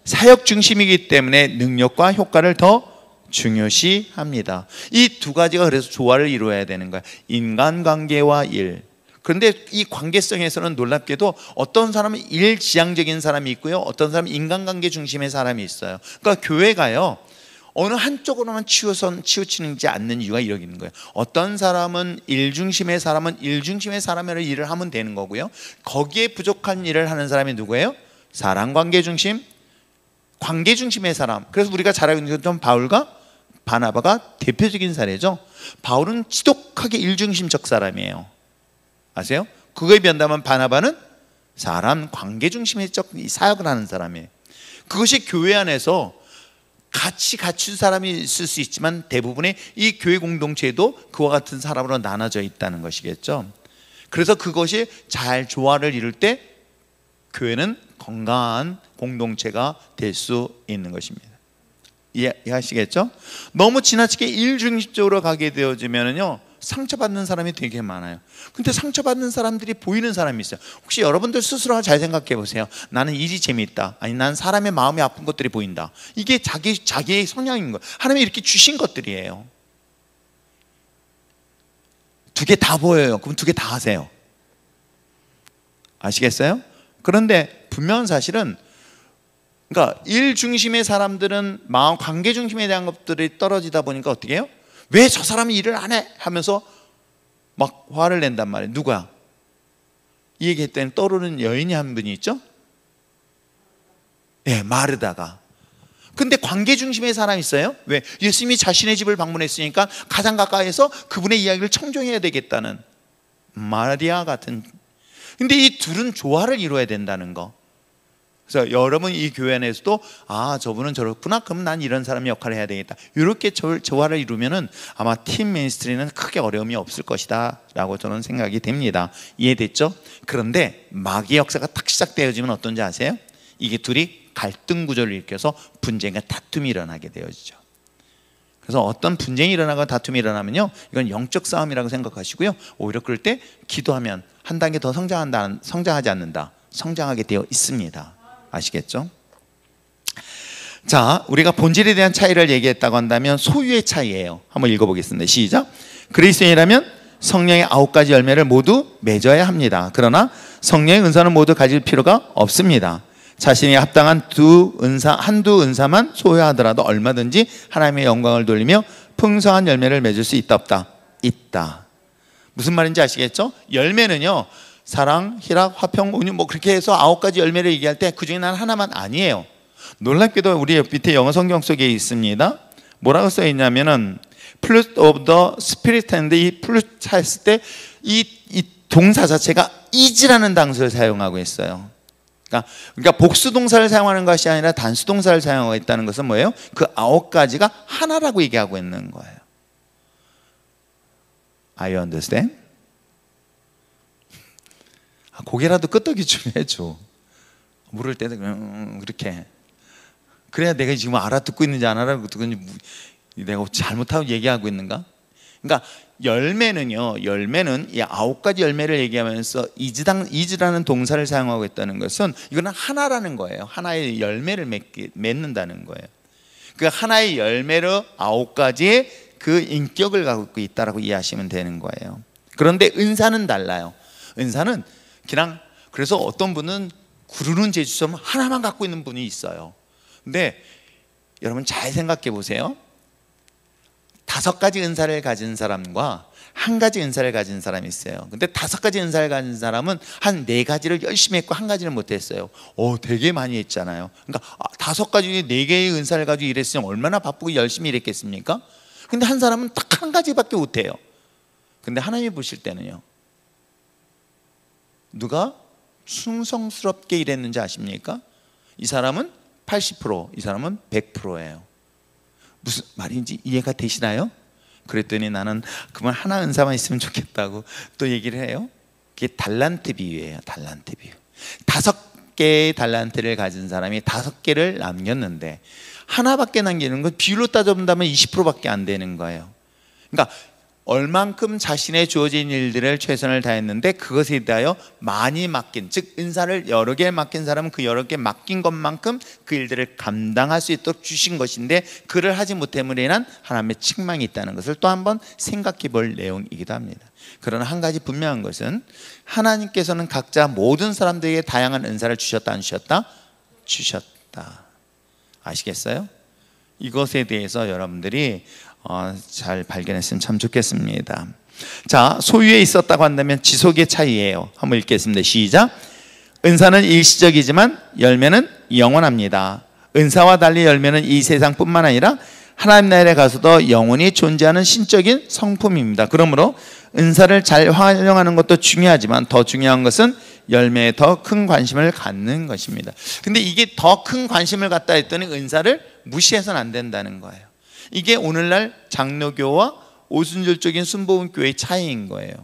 Speaker 1: 사역 중심이기 때문에 능력과 효과를 더 중요시합니다. 이 2가지가 그래서 조화를 이루어야 되는 거야. 인간관계와 일. 그런데 이 관계성에서는 놀랍게도 어떤 사람은 일지향적인 사람이 있고요, 어떤 사람은 인간관계 중심의 사람이 있어요. 그러니까 교회가요 어느 한쪽으로만 치우치지 않는 이유가 이러고 있는 거예요. 어떤 사람은 일 중심의 사람은 일 중심의 사람으로 일을 하면 되는 거고요, 거기에 부족한 일을 하는 사람이 누구예요? 사람관계 중심, 관계 중심의 사람. 그래서 우리가 잘 알고 있는 것은 바울과 바나바가 대표적인 사례죠. 바울은 지독하게 일중심적 사람이에요. 아세요? 그거에 비한다면 바나바는 사람 관계 중심적 사역을 하는 사람이에요. 그것이 교회 안에서 같이 갖춘 사람이 있을 수 있지만 대부분의 이 교회 공동체에도 그와 같은 사람으로 나눠져 있다는 것이겠죠. 그래서 그것이 잘 조화를 이룰 때 교회는 건강한 공동체가 될 수 있는 것입니다. 이해하시겠죠? 너무 지나치게 일중심적으로 가게 되어지면요 상처받는 사람이 되게 많아요. 근데 상처받는 사람들이 보이는 사람이 있어요. 혹시 여러분들 스스로 잘 생각해 보세요. 나는 일이 재미있다. 아니, 난 사람의 마음이 아픈 것들이 보인다. 이게 자기의 성향인 거예요. 하나님이 이렇게 주신 것들이에요. 두 개 다 보여요. 그럼 두 개 다 하세요. 아시겠어요? 그런데 분명한 사실은, 그러니까 일 중심의 사람들은 마음 관계 중심에 대한 것들이 떨어지다 보니까 어떻게 해요? 왜 저 사람이 일을 안 해? 하면서 막 화를 낸단 말이에요. 누구야? 이 얘기했더니 떠오르는 여인이 한 분이 있죠? 예, 마르다가. 근데 관계 중심의 사람이 있어요. 왜? 예수님이 자신의 집을 방문했으니까 가장 가까이서 그분의 이야기를 청종해야 되겠다는 마리아 같은. 근데 이 둘은 조화를 이루어야 된다는 거. 그래서 여러분 이 교회 안에서도 저분은 저렇구나, 그럼 난 이런 사람의 역할을 해야 되겠다, 이렇게 조화를 이루면은 아마 팀 미니스트리는 크게 어려움이 없을 것이다 라고 저는 생각이 됩니다. 이해됐죠? 그런데 마귀의 역사가 딱 시작되어지면 어떤지 아세요? 이게 둘이 갈등 구조를 일으켜서 분쟁과 다툼이 일어나게 되어지죠. 그래서 어떤 분쟁이 일어나거나 다툼이 일어나면요, 이건 영적 싸움이라고 생각하시고요, 오히려 그럴 때 기도하면 한 단계 더 성장하지 않는다, 성장하게 되어 있습니다. 아시겠죠? 자, 우리가 본질에 대한 차이를 얘기했다고 한다면 소유의 차이예요. 한번 읽어보겠습니다. 시작. 그리스도인이라면 성령의 9가지 열매를 모두 맺어야 합니다. 그러나 성령의 은사는 모두 가질 필요가 없습니다. 자신이 합당한 한두 은사만 소유하더라도 얼마든지 하나님의 영광을 돌리며 풍성한 열매를 맺을 수 있다 없다? 있다. 무슨 말인지 아시겠죠? 열매는요, 사랑, 희락, 화평, 온유 뭐 그렇게 해서 9가지 열매를 얘기할 때 그중에 난 하나만 아니에요. 놀랍게도 우리 밑에 영어 성경 속에 있습니다. 뭐라고 써 있냐면은 fruit of the spirit 하는데, 이 fruit 했을 때 이 동사 자체가 is라는 단수를 사용하고 있어요. 그러니까 복수 동사를 사용하는 것이 아니라 단수 동사를 사용하고 있다는 것은 뭐예요? 그 9가지가 하나라고 얘기하고 있는 거예요. I understand? 고개라도 끄덕이 좀 해줘. 물을 때도 그렇게. 그래야 내가 지금 알아듣고 있는지 안 알아듣고 있는지, 내가 잘못하고 얘기하고 있는가? 그러니까 열매는 이 9가지 열매를 얘기하면서 이즈라는 동사를 사용하고 있다는 것은 이거는 하나라는 거예요. 하나의 열매를 맺는다는 거예요. 그 하나의 열매로 9가지의 그 인격을 갖고 있다라고 이해하시면 되는 거예요. 그런데 은사는 달라요. 은사는 그냥, 그래서 어떤 분은 구르는 재주처럼 하나만 갖고 있는 분이 있어요. 근데 여러분 잘 생각해 보세요. 5가지 은사를 가진 사람과 1가지 은사를 가진 사람이 있어요. 근데 5가지 은사를 가진 사람은 한 4가지를 열심히 했고 1가지를 못했어요. 되게 많이 했잖아요. 그러니까 5가지 4개의 은사를 가지고 일했으면 얼마나 바쁘고 열심히 일했겠습니까? 근데 한 사람은 딱 1가지밖에 못해요. 근데 하나님이 보실 때는요, 누가 충성스럽게 일했는지 아십니까? 이 사람은 80%, 이 사람은 100%예요. 무슨 말인지 이해가 되시나요? 그랬더니 나는 그만 하나 은사만 있으면 좋겠다고 또 얘기를 해요. 그게 달란트 비유예요. 달란트 비유. 5개의 달란트를 가진 사람이 5개를 남겼는데 하나밖에 남기는 건 비율로 따져본다면 20%밖에 안 되는 거예요. 그러니까 얼만큼 자신의 주어진 일들을 최선을 다했는데 그것에 대하여 많이 맡긴, 즉 은사를 여러 개 맡긴 사람은 그 여러 개 맡긴 것만큼 그 일들을 감당할 수 있도록 주신 것인데, 그를 하지 못함으로 인한 하나님의 책망이 있다는 것을 또 한번 생각해 볼 내용이기도 합니다. 그러나 한 가지 분명한 것은 하나님께서는 각자 모든 사람들에게 다양한 은사를 주셨다 안 주셨다? 주셨다. 아시겠어요? 이것에 대해서 여러분들이 잘 발견했으면 참 좋겠습니다. 자, 소유에 있었다고 한다면 지속의 차이예요. 한번 읽겠습니다. 시작. 은사는 일시적이지만 열매는 영원합니다. 은사와 달리 열매는 이 세상뿐만 아니라 하나님 나라에 가서도 영원히 존재하는 신적인 성품입니다. 그러므로 은사를 잘 활용하는 것도 중요하지만 더 중요한 것은 열매에 더 큰 관심을 갖는 것입니다. 근데 이게 더 큰 관심을 갖다 했더니 은사를 무시해서는 안 된다는 거예요. 이게 오늘날 장로교와 오순절적인 순복음교회의 차이인 거예요.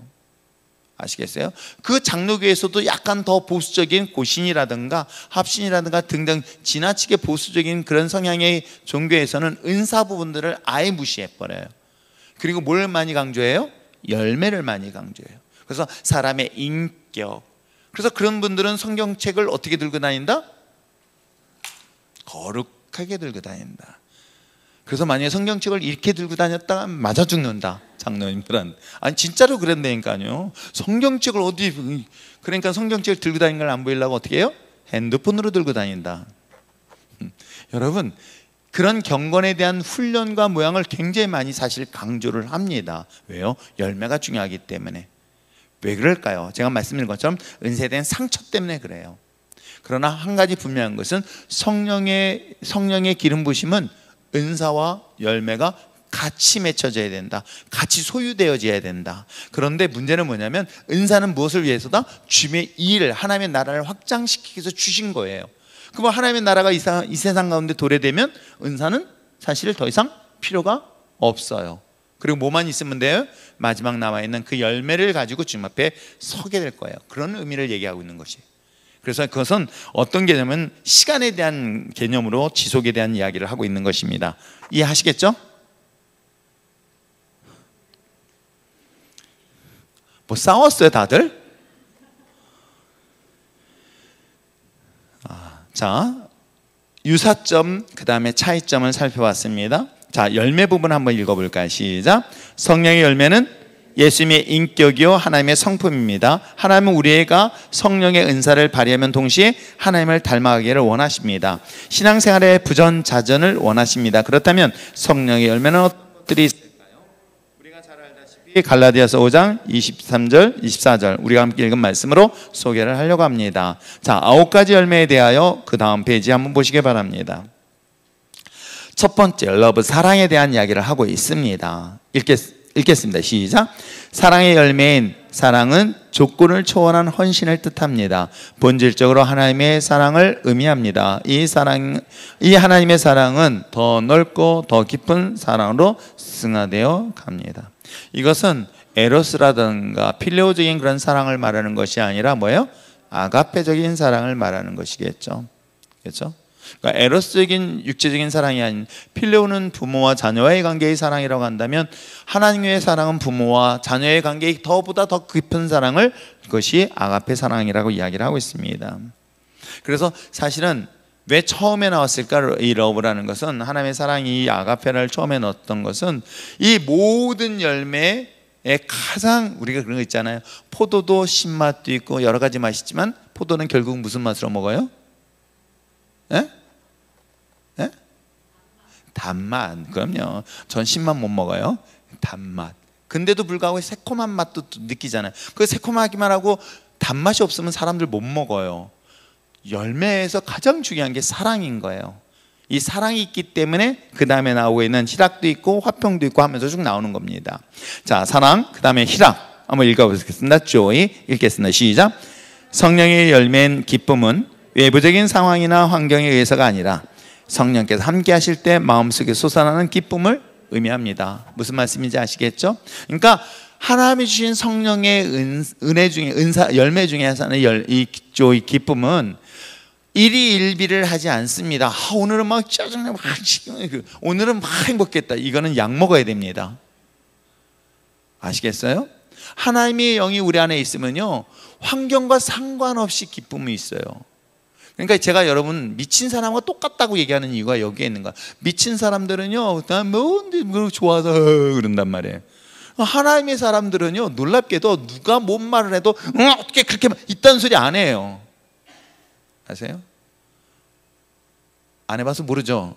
Speaker 1: 아시겠어요? 그 장로교에서도 약간 더 보수적인 고신이라든가 합신이라든가 등등 지나치게 보수적인 그런 성향의 종교에서는 은사 부분들을 아예 무시해버려요. 그리고 뭘 많이 강조해요? 열매를 많이 강조해요. 그래서 사람의 인격. 그래서 그런 분들은 성경책을 어떻게 들고 다닌다? 거룩하게 들고 다닌다. 그래서 만약에 성경책을 이렇게 들고 다녔다가 맞아 죽는다, 장로님들은. 아니 진짜로 그랬다니까요. 성경책을 어디, 그러니까 성경책을 들고 다니는 걸 안 보이려고 어떻게 해요? 핸드폰으로 들고 다닌다. 여러분, 그런 경건에 대한 훈련과 모양을 굉장히 많이 사실 강조를 합니다. 왜요? 열매가 중요하기 때문에. 왜 그럴까요? 제가 말씀드린 것처럼 은사에 대한 상처 때문에 그래요. 그러나 한 가지 분명한 것은 성령의 기름 부심은 은사와 열매가 같이 맺혀져야 된다. 같이 소유되어져야 된다. 그런데 문제는 뭐냐면 은사는 무엇을 위해서다? 주님의 일, 하나님의 나라를 확장시키기 위해서 주신 거예요. 그럼 하나님의 나라가 이 세상 가운데 도래되면 은사는 사실 더 이상 필요가 없어요. 그리고 뭐만 있으면 돼요? 마지막 남아있는 그 열매를 가지고 주님 앞에 서게 될 거예요. 그런 의미를 얘기하고 있는 것이에요. 그래서 그것은 어떤 개념은 시간에 대한 개념으로 지속에 대한 이야기를 하고 있는 것입니다. 이해하시겠죠? 뭐 싸웠어요 다들? 자, 유사점 그 다음에 차이점을 살펴봤습니다. 자, 열매 부분 한번 읽어볼까요? 시작. 성령의 열매는 예수님의 인격이요 하나님의 성품입니다. 하나님은 우리가 성령의 은사를 발휘하면 동시에 하나님을 닮아가기를 원하십니다. 신앙생활의 부전자전을 원하십니다. 그렇다면 성령의 열매는 어떤 것들이 있을까요? 우리가 잘 알다시피 갈라디아서 5장 23절 24절 우리가 함께 읽은 말씀으로 소개를 하려고 합니다. 자, 9가지 열매에 대하여 그 다음 페이지 한번 보시기 바랍니다. 첫 번째, 러브, 사랑에 대한 이야기를 하고 있습니다. 읽겠습니다. 시작. 사랑의 열매인 사랑은 조건을 초월한 헌신을 뜻합니다. 본질적으로 하나님의 사랑을 의미합니다. 이 하나님의 사랑은 더 넓고 더 깊은 사랑으로 승화되어 갑니다. 이것은 에로스라든가 필레오적인 그런 사랑을 말하는 것이 아니라 뭐예요? 아가페적인 사랑을 말하는 것이겠죠. 그렇죠? 그러니까 에로스적인 육체적인 사랑이 아닌, 필레오는 부모와 자녀와의 관계의 사랑이라고 한다면 하나님의 사랑은 부모와 자녀의 관계의 더보다 더 깊은 사랑을, 그것이 아가페 사랑이라고 이야기를 하고 있습니다. 그래서 사실은 왜 처음에 나왔을까? 이 러브라는 것은, 하나님의 사랑이 아가페를 처음에 넣었던 것은 이 모든 열매의 가장, 우리가 그런 거 있잖아요. 포도도 신맛도 있고 여러 가지 맛이 있지만 포도는 결국 무슨 맛으로 먹어요? 예? 예? 단맛. 그럼요. 전 신맛 못 먹어요. 단맛. 근데도 불구하고 새콤한 맛도 느끼잖아요. 그 새콤하기만 하고 단맛이 없으면 사람들 못 먹어요. 열매에서 가장 중요한 게 사랑인 거예요. 이 사랑이 있기 때문에 그 다음에 나오고 있는 희락도 있고 화평도 있고 하면서 쭉 나오는 겁니다. 자, 사랑, 그 다음에 희락 한번 읽어보겠습니다. joy 읽겠습니다. 시작. 성령의 열매인 기쁨은 외부적인 상황이나 환경에 의해서가 아니라 성령께서 함께 하실 때 마음속에 솟아나는 기쁨을 의미합니다. 무슨 말씀인지 아시겠죠? 그러니까 하나님이 주신 성령의 은혜 중에, 열매 중에 하나는 이 기쁨은 일희일비를 하지 않습니다. 오늘은 막 짜증나, 오늘은 막 행복했다. 이거는 약 먹어야 됩니다. 아시겠어요? 하나님의 영이 우리 안에 있으면요, 환경과 상관없이 기쁨이 있어요. 그러니까 제가 여러분 미친 사람과 똑같다고 얘기하는 이유가 여기에 있는 거야. 미친 사람들은요, 난 뭐 좋아서 그런단 말이에요. 하나님의 사람들은요, 놀랍게도 누가 뭔 말을 해도 어떻게 그렇게 있다는 소리 안 해요. 아세요? 안 해봐서 모르죠.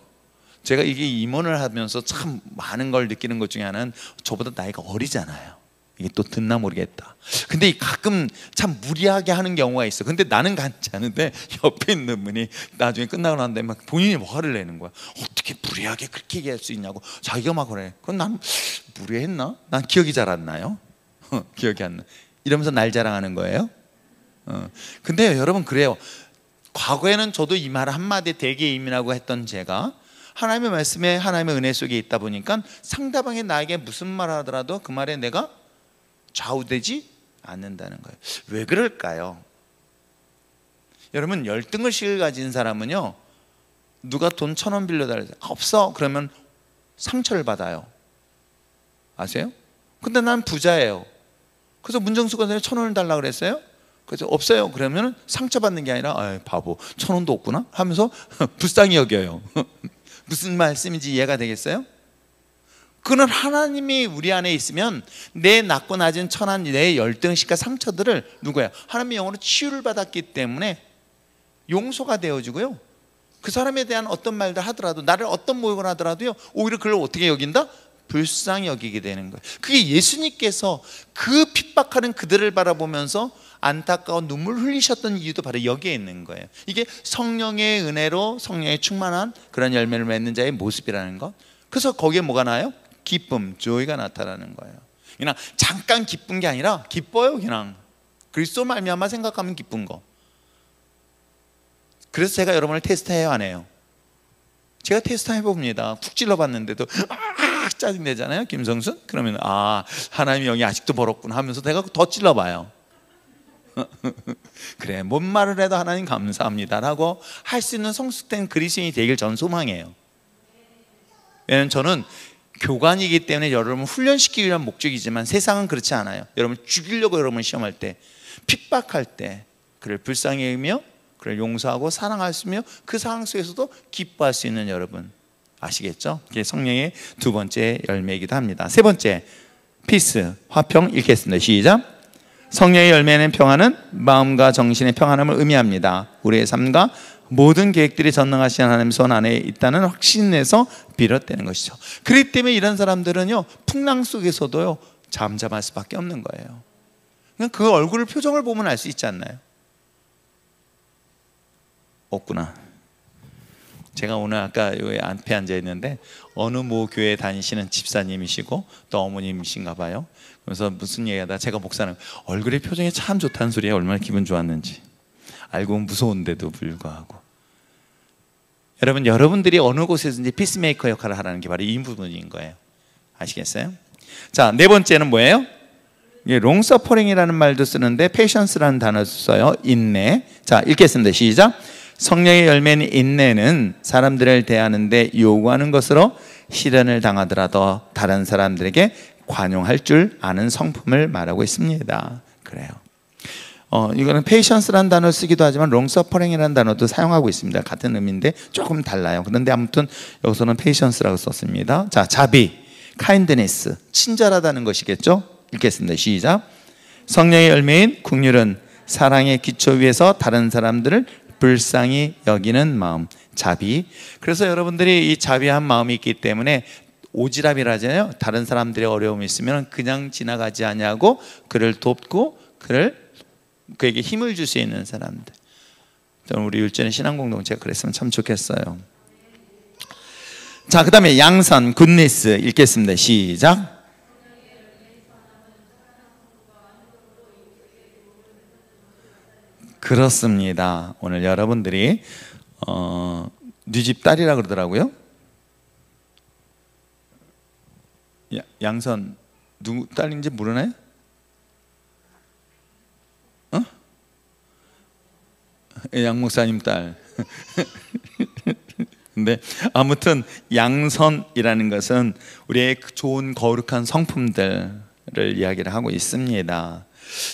Speaker 1: 제가 이게 임원을 하면서 참 많은 걸 느끼는 것 중에 하나는, 저보다 나이가 어리잖아요. 이게 또 듣나 모르겠다. 근데 가끔 참 무리하게 하는 경우가 있어. 근데 나는 괜찮은데 옆에 있는 분이 나중에 끝나고 난 다음에 막 본인이 화를 내는 거야. 어떻게 무리하게 그렇게 얘기할 수 있냐고. 자기가 막 그래. 그건 난 무리했나? 난 기억이 잘 안 나요. 기억이 안 나. 이러면서 날 자랑하는 거예요. 근데 여러분 그래요. 과거에는 저도 이 말 한마디에 되게 예민하고 했던 제가 하나님의 말씀에, 하나님의 은혜 속에 있다 보니까 상대방이 나에게 무슨 말 하더라도 그 말에 내가 좌우되지 않는다는 거예요. 왜 그럴까요? 여러분, 열등의식을 가진 사람은요, 누가 돈 1,000원 빌려달라, 없어 그러면 상처를 받아요. 아세요? 근데 난 부자예요. 그래서 문정수가 1,000원을 달라고 그랬어요. 그래서 없어요. 그러면 상처받는 게 아니라 아, 바보 1,000원도 없구나 하면서 불쌍히 여겨요. 무슨 말씀인지 이해가 되겠어요? 그는 하나님이 우리 안에 있으면 내 낮고 낮은 천한 내 열등식과 상처들을 누구야? 하나님의 영으로 치유를 받았기 때문에 용서가 되어지고요, 그 사람에 대한 어떤 말들 하더라도, 나를 어떤 모욕을 하더라도요, 오히려 그걸 어떻게 여긴다? 불쌍히 여기게 되는 거예요. 그게 예수님께서 그 핍박하는 그들을 바라보면서 안타까운 눈물 흘리셨던 이유도 바로 여기에 있는 거예요. 이게 성령의 은혜로 성령의 충만한 그런 열매를 맺는 자의 모습이라는 것. 그래서 거기에 뭐가 나요? 기쁨, 조이가 나타나는 거예요. 그냥 잠깐 기쁜 게 아니라 기뻐요. 그냥 그리스도 말미암아 생각하면 기쁜 거. 그래서 제가 여러분을 테스트해요, 안 해요? 제가 테스트 해봅니다. 쿡 찔러봤는데도 짜증내잖아요, 김성순? 그러면 아, 하나님의 영이 아직도 벌었구나 하면서 내가 더 찔러봐요. 그래, 뭔 말을 해도 하나님 감사합니다 라고 할 수 있는 성숙된 그리스도인이 되길 저는 소망해요. 왜냐하면 저는 교관이기 때문에 여러분을 훈련시키기 위한 목적이지만 세상은 그렇지 않아요. 여러분 죽이려고 여러분 시험할 때, 핍박할 때 그를 불쌍히 여기며 그를 용서하고 사랑하시며 그 상황 속에서도 기뻐할 수 있는 여러분, 아시겠죠? 그게 성령의 두 번째 열매이기도 합니다. 세 번째, 피스, 화평 읽겠습니다. 시작. 성령의 열매는 평안은 마음과 정신의 평안함을 의미합니다. 우리의 삶과 모든 계획들이 전능하신 하나님 손 안에 있다는 확신에서 비롯되는 것이죠. 그렇기 때문에 이런 사람들은요, 풍랑 속에서도요 잠잠할 수밖에 없는 거예요. 그 얼굴 표정을 보면 알 수 있지 않나요? 없구나. 제가 오늘 아까 여기 앞에 앉아 있는데 어느 모 교회 다니시는 집사님이시고 또 어머님이신가 봐요. 그래서 무슨 얘기하다 제가 목사님 얼굴의 표정이 참 좋다는 소리에 얼마나 기분 좋았는지. 알고 보면 무서운데도 불구하고. 여러분, 여러분들이 어느 곳에서든지 피스메이커 역할을 하라는 게 바로 이 부분인 거예요. 아시겠어요? 자, 네 번째는 뭐예요? 롱서퍼링이라는 말도 쓰는데 페이션스라는 단어도 써요. 인내. 자, 읽겠습니다. 시작. 성령의 열매인 인내는 사람들을 대하는데 요구하는 것으로 시련을 당하더라도 다른 사람들에게 관용할 줄 아는 성품을 말하고 있습니다. 그래요. 이거는 patience라는 단어를 쓰기도 하지만 long-suffering이라는 단어도 사용하고 있습니다. 같은 의미인데 조금 달라요. 그런데 아무튼 여기서는 patience라고 썼습니다. 자, 자비, kindness, 친절하다는 것이겠죠? 읽겠습니다. 시작. 성령의 열매인 긍휼은 사랑의 기초 위에서 다른 사람들을 불쌍히 여기는 마음, 자비. 그래서 여러분들이 이 자비한 마음이 있기 때문에 오지랖이라 하잖아요. 다른 사람들의 어려움이 있으면 그냥 지나가지 아니하고 그를 돕고 그에게 힘을 줄 수 있는 사람들. 저는 우리 율전의 신앙공동체가 그랬으면 참 좋겠어요. 자, 그 다음에 양선, 굿니스 읽겠습니다. 시작. 그렇습니다. 오늘 여러분들이 네 집 딸이라 그러더라고요. 양선 누구 딸인지 모르나요? 양 목사님 딸. 근데 아무튼 양선이라는 것은 우리의 좋은 거룩한 성품들을 이야기를 하고 있습니다.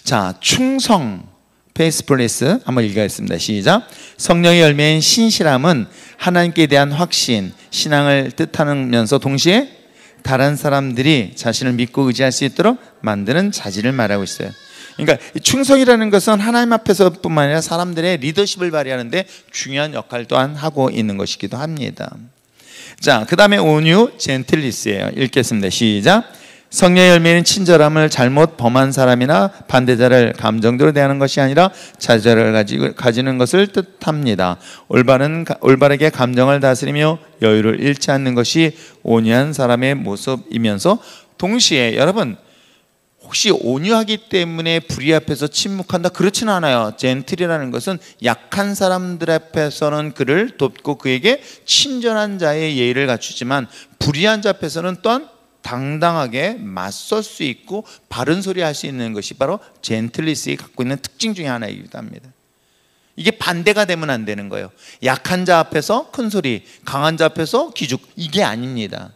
Speaker 1: 자, 충성, 페이스풀리스 한번 읽어보겠습니다. 시작. 성령의 열매인 신실함은 하나님께 대한 확신, 신앙을 뜻하면서 동시에 다른 사람들이 자신을 믿고 의지할 수 있도록 만드는 자질을 말하고 있어요. 그러니까 충성이라는 것은 하나님 앞에서뿐만 아니라 사람들의 리더십을 발휘하는데 중요한 역할 또한 하고 있는 것이기도 합니다. 자, 그 다음에 온유, 젠틀리스예요. 읽겠습니다. 시작. 성령의 열매는 친절함을 잘못 범한 사람이나 반대자를 감정적으로 대하는 것이 아니라 자절을 가지는 것을 뜻합니다. 올바르게 감정을 다스리며 여유를 잃지 않는 것이 온유한 사람의 모습이면서 동시에 여러분, 혹시 온유하기 때문에 불의 앞에서 침묵한다? 그렇지는 않아요. 젠틀이라는 것은 약한 사람들 앞에서는 그를 돕고 그에게 친절한 자의 예의를 갖추지만 불의한 자 앞에서는 또한 당당하게 맞설 수 있고 바른 소리 할 수 있는 것이 바로 젠틀리스가 갖고 있는 특징 중에 하나이기도 합니다. 이게 반대가 되면 안 되는 거예요. 약한 자 앞에서 큰 소리, 강한 자 앞에서 기죽, 이게 아닙니다.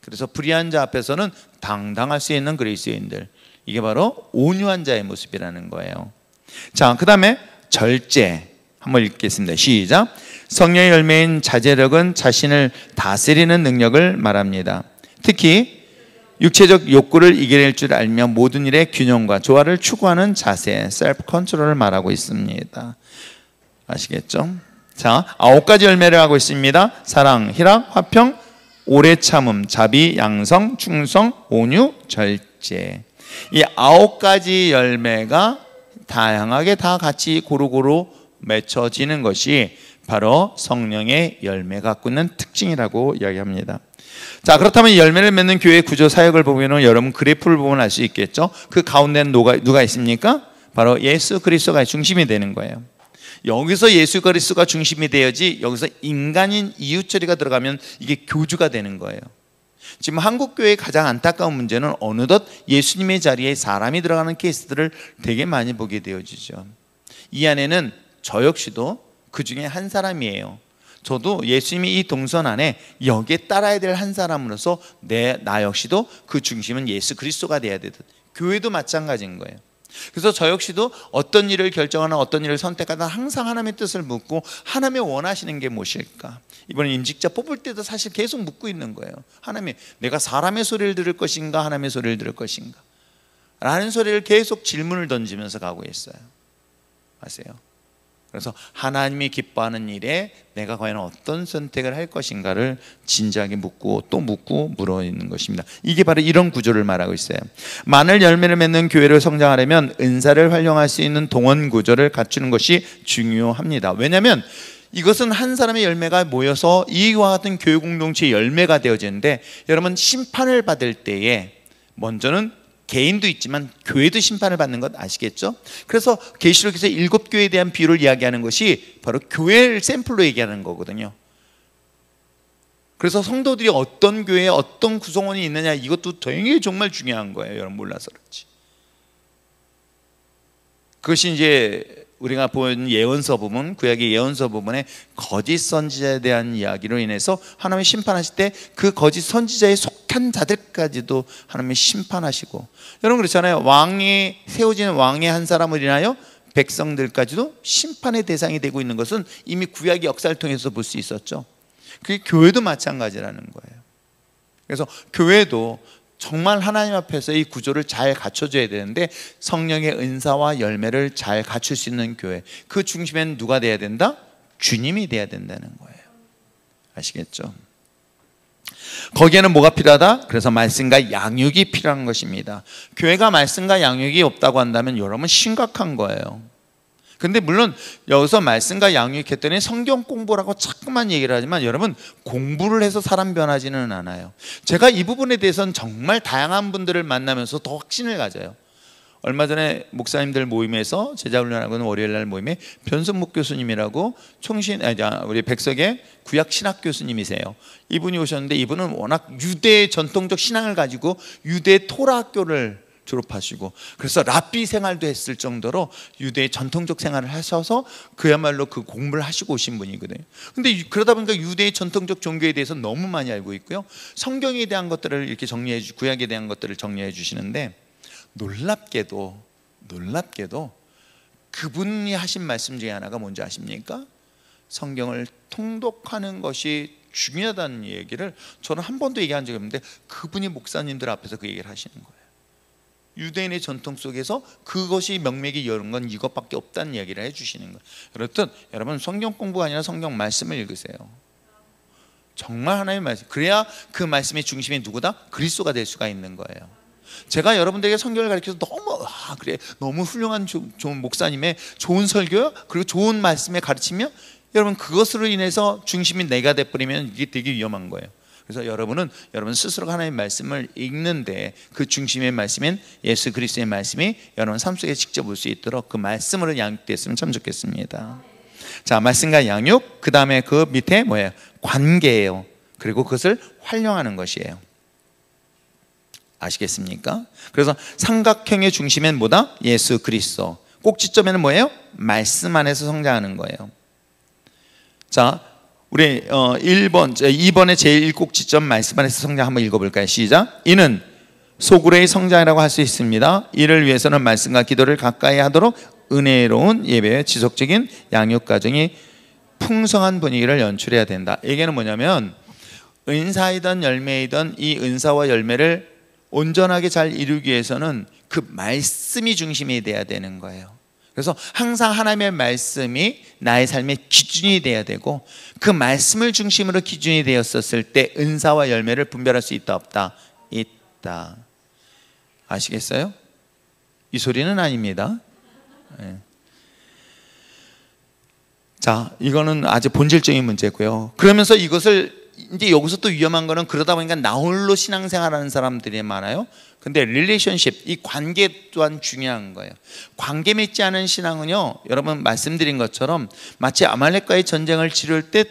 Speaker 1: 그래서 불의한 자 앞에서는 당당할 수 있는 그리스도인들, 이게 바로 온유한 자의 모습이라는 거예요. 자, 그 다음에 절제 한번 읽겠습니다. 시작. 성령의 열매인 자제력은 자신을 다스리는 능력을 말합니다. 특히 육체적 욕구를 이겨낼 줄 알며 모든 일에 균형과 조화를 추구하는 자세, 셀프 컨트롤을 말하고 있습니다. 아시겠죠? 자, 9가지 열매를 하고 있습니다. 사랑, 희락, 화평, 오래 참음, 자비, 양성, 충성, 온유, 절제. 이 9가지 열매가 다양하게 다 같이 고루고루 맺혀지는 것이 바로 성령의 열매가 갖고 있는 특징이라고 이야기합니다. 자, 그렇다면 이 열매를 맺는 교회 구조 사역을 보면 여러분 그래프를 보면 알 수 있겠죠. 그 가운데는 누가 있습니까? 바로 예수 그리스도가 중심이 되는 거예요. 여기서 예수 그리스도가 중심이 되어야지, 여기서 인간인 이웃처리가 들어가면 이게 교주가 되는 거예요. 지금 한국교회의 가장 안타까운 문제는 어느덧 예수님의 자리에 사람이 들어가는 케이스들을 되게 많이 보게 되어지죠. 이 안에는 저 역시도 그 중에 한 사람이에요. 저도 예수님이 이 동선 안에 여기에 따라야 될 한 사람으로서 나 역시도 그 중심은 예수 그리스도가 돼야 되듯, 교회도 마찬가지인 거예요. 그래서 저 역시도 어떤 일을 결정하나 어떤 일을 선택하나 항상 하나님의 뜻을 묻고 하나님의 원하시는 게 무엇일까. 이번에 임직자 뽑을 때도 사실 계속 묻고 있는 거예요. 하나님, 내가 사람의 소리를 들을 것인가 하나님의 소리를 들을 것인가 라는 소리를 계속 질문을 던지면서 가고 있어요. 아세요? 그래서 하나님이 기뻐하는 일에 내가 과연 어떤 선택을 할 것인가를 진지하게 묻고 또 묻고 물어 있는 것입니다. 이게 바로 이런 구조를 말하고 있어요. 많은 열매를 맺는 교회를 성장하려면 은사를 활용할 수 있는 동원 구조를 갖추는 것이 중요합니다. 왜냐하면 이것은 한 사람의 열매가 모여서 이와 같은 교회 공동체의 열매가 되어지는데, 여러분 심판을 받을 때에 먼저는 개인도 있지만 교회도 심판을 받는 것 아시겠죠? 그래서 계시록에서 7교회에 대한 비유를 이야기하는 것이 바로 교회를 샘플로 얘기하는 거거든요. 그래서 성도들이 어떤 교회에 어떤 구성원이 있느냐, 이것도 되게 정말 중요한 거예요. 여러분 몰라서 그렇지. 그것이 이제 우리가 본 예언서 부분, 구약의 예언서 부분에 거짓 선지자에 대한 이야기로 인해서 하나님이 심판하실 때 그 거짓 선지자에 속한 자들까지도 하나님이 심판하시고, 여러분 그렇잖아요. 왕이 세워지는 왕의 한 사람을 인하여 백성들까지도 심판의 대상이 되고 있는 것은 이미 구약의 역사를 통해서 볼 수 있었죠. 그게 교회도 마찬가지라는 거예요. 그래서 교회도 정말 하나님 앞에서 이 구조를 잘 갖춰줘야 되는데, 성령의 은사와 열매를 잘 갖출 수 있는 교회, 그 중심에는 누가 돼야 된다? 주님이 돼야 된다는 거예요. 아시겠죠? 거기에는 뭐가 필요하다? 그래서 말씀과 양육이 필요한 것입니다. 교회가 말씀과 양육이 없다고 한다면 여러분 심각한 거예요. 근데 물론 여기서 말씀과 양육했더니 성경 공부라고 자꾸만 얘기를 하지만, 여러분 공부를 해서 사람 변하지는 않아요. 제가 이 부분에 대해서는 정말 다양한 분들을 만나면서 더 확신을 가져요. 얼마 전에 목사님들 모임에서 제자훈련하고 있는 월요일날 모임에 변선목 교수님이라고 우리 백석의 구약신학 교수님이세요. 이분이 오셨는데, 이분은 워낙 유대의 전통적 신앙을 가지고 유대 토라 학교를 졸업하시고, 그래서 랍비 생활도 했을 정도로 유대의 전통적 생활을 하셔서 그야말로 그 공부를 하시고 오신 분이거든요. 근데 그러다 보니까 유대의 전통적 종교에 대해서 너무 많이 알고 있고요, 성경에 대한 것들을 이렇게 구약에 대한 것들을 정리해 주시는데, 놀랍게도 그분이 하신 말씀 중에 하나가 뭔지 아십니까? 성경을 통독하는 것이 중요하다는 얘기를 저는 한 번도 얘기한 적이 없는데, 그분이 목사님들 앞에서 그 얘기를 하시는 거예요. 유대인의 전통 속에서 그것이 명맥이 여는 건 이것밖에 없다는 이야기를 해주시는 거예요. 그렇듯 여러분 성경 공부가 아니라 성경 말씀을 읽으세요. 정말 하나님의 말씀, 그래야 그 말씀의 중심이 누구다? 그리스도가 될 수가 있는 거예요. 제가 여러분들에게 성경을 가르쳐서 너무 훌륭한 좋은 목사님의 좋은 설교, 그리고 좋은 말씀에 가르치며 여러분 그것으로 인해서 중심이 내가 돼버리면 이게 되게 위험한 거예요. 그래서 여러분 스스로가 하나님의 말씀을 읽는데 그 중심의 말씀인 예수 그리스도의 말씀이 여러분 삶 속에 직접 볼 수 있도록 그 말씀으로 양육됐으면 참 좋겠습니다. 자, 말씀과 양육, 그 다음에 그 밑에 뭐예요? 관계예요. 그리고 그것을 활용하는 것이에요. 아시겠습니까? 그래서 삼각형의 중심엔 뭐다? 예수 그리스도. 꼭지점에는 뭐예요? 말씀 안에서 성장하는 거예요. 자, 우리 2번의 제1꼭지점 말씀 안에서 성장 한번 읽어볼까요? 시작. 이는 소그룹의 성장이라고 할 수 있습니다. 이를 위해서는 말씀과 기도를 가까이 하도록 은혜로운 예배의 지속적인 양육 과정이 풍성한 분위기를 연출해야 된다. 얘기는 뭐냐면 은사이든 열매이든 이 은사와 열매를 온전하게 잘 이루기 위해서는 그 말씀이 중심이 돼야 되는 거예요. 그래서 항상 하나님의 말씀이 나의 삶의 기준이 돼야 되고, 그 말씀을 중심으로 기준이 되었었을 때 은사와 열매를 분별할 수 있다 없다? 있다. 아시겠어요? 이 소리는 아닙니다. 네. 자, 이거는 아주 본질적인 문제고요. 그러면서 이것을 이제 여기서 또 위험한 거는, 그러다 보니까 나 홀로 신앙생활하는 사람들이 많아요. 근데 릴레이션십, 이 관계 또한 중요한 거예요. 관계 맺지 않은 신앙은요, 여러분 말씀드린 것처럼 마치 아말렉과의 전쟁을 치를 때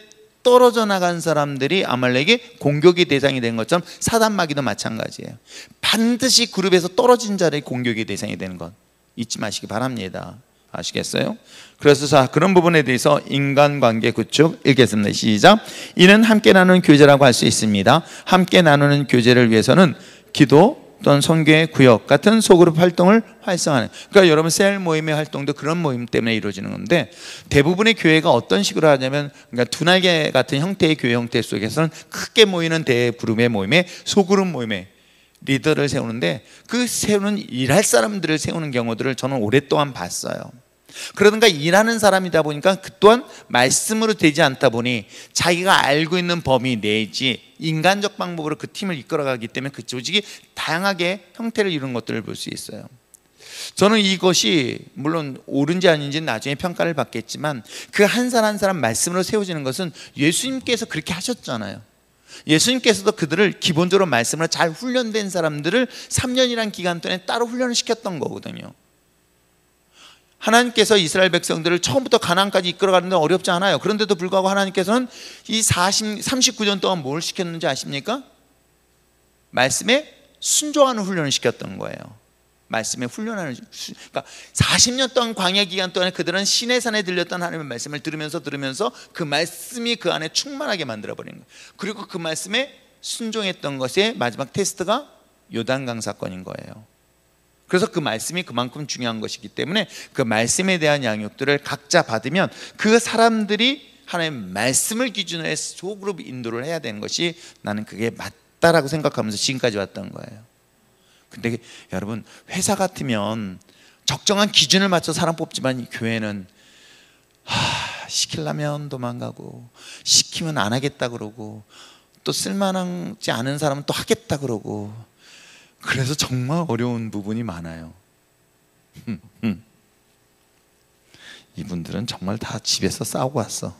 Speaker 1: 떨어져 나간 사람들이 아말렉의 공격의 대상이 된 것처럼 사단마귀도 마찬가지예요. 반드시 그룹에서 떨어진 자들이 공격의 대상이 되는 것 잊지 마시기 바랍니다. 아시겠어요? 그래서 자, 그런 부분에 대해서 인간관계 구축 읽겠습니다. 시작. 이는 함께 나누는 교제라고 할 수 있습니다. 함께 나누는 교제를 위해서는 기도 또는 선교의 구역 같은 소그룹 활동을 활성화하는, 그러니까 여러분 셀 모임의 활동도 그런 모임 때문에 이루어지는 건데, 대부분의 교회가 어떤 식으로 하냐면, 그러니까 두 날개 같은 형태의 교회 형태 속에서는 크게 모이는 대그룹의 모임에 소그룹 모임에 리더를 세우는데, 그 세우는 일할 사람들을 세우는 경우들을 저는 오랫동안 봤어요. 그러든가 일하는 사람이다 보니까 그 또한 말씀으로 되지 않다 보니 자기가 알고 있는 범위 내지 인간적 방법으로 그 팀을 이끌어가기 때문에 그 조직이 다양하게 형태를 이루는 것들을 볼 수 있어요. 저는 이것이 물론 옳은지 아닌지는 나중에 평가를 받겠지만, 그 한 사람 한 사람 말씀으로 세워지는 것은 예수님께서 그렇게 하셨잖아요. 예수님께서도 그들을 기본적으로 말씀으로 잘 훈련된 사람들을 3년이란 기간 동안에 따로 훈련을 시켰던 거거든요. 하나님께서 이스라엘 백성들을 처음부터 가나안까지 이끌어가는 데 어렵지 않아요. 그런데도 불구하고 하나님께서는 이 39년 동안 뭘 시켰는지 아십니까? 말씀에 순종하는 훈련을 시켰던 거예요. 말씀에 훈련하는, 그러니까 40년 동안 광야 기간 동안에 그들은 시내산에 들렸던 하나님의 말씀을 들으면서 그 말씀이 그 안에 충만하게 만들어버리는 거예요. 그리고 그 말씀에 순종했던 것의 마지막 테스트가 요단강 사건인 거예요. 그래서 그 말씀이 그만큼 중요한 것이기 때문에 그 말씀에 대한 양육들을 각자 받으면 그 사람들이 하나님의 말씀을 기준으로 해서 소그룹 인도를 해야 되는 것이, 나는 그게 맞다라고 생각하면서 지금까지 왔던 거예요. 근데 여러분, 회사 같으면 적정한 기준을 맞춰 사람 뽑지만, 교회는 시키려면 도망가고 시키면 안 하겠다 그러고 또 쓸만하지 않은 사람은 또 하겠다 그러고, 그래서 정말 어려운 부분이 많아요. 이분들은 정말 다 집에서 싸우고 왔어.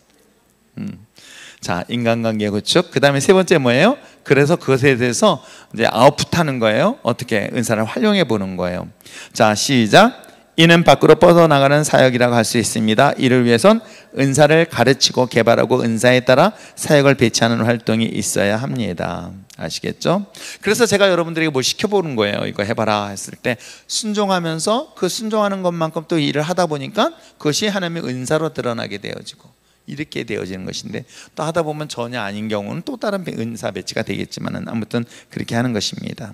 Speaker 1: 자, 인간관계 구축. 그 다음에 세 번째 뭐예요? 그래서 그것에 대해서 이제 아웃풋하는 거예요. 어떻게 은사를 활용해 보는 거예요. 자, 시작. 이는 밖으로 뻗어나가는 사역이라고 할 수 있습니다. 이를 위해선 은사를 가르치고 개발하고 은사에 따라 사역을 배치하는 활동이 있어야 합니다. 아시겠죠? 그래서 제가 여러분들에게 뭘 시켜보는 거예요. 이거 해봐라 했을 때 순종하면서 그 순종하는 것만큼 또 일을 하다 보니까 그것이 하나님의 은사로 드러나게 되어지고 이렇게 되어지는 것인데, 또 하다 보면 전혀 아닌 경우는 또 다른 은사 배치가 되겠지만은 아무튼 그렇게 하는 것입니다.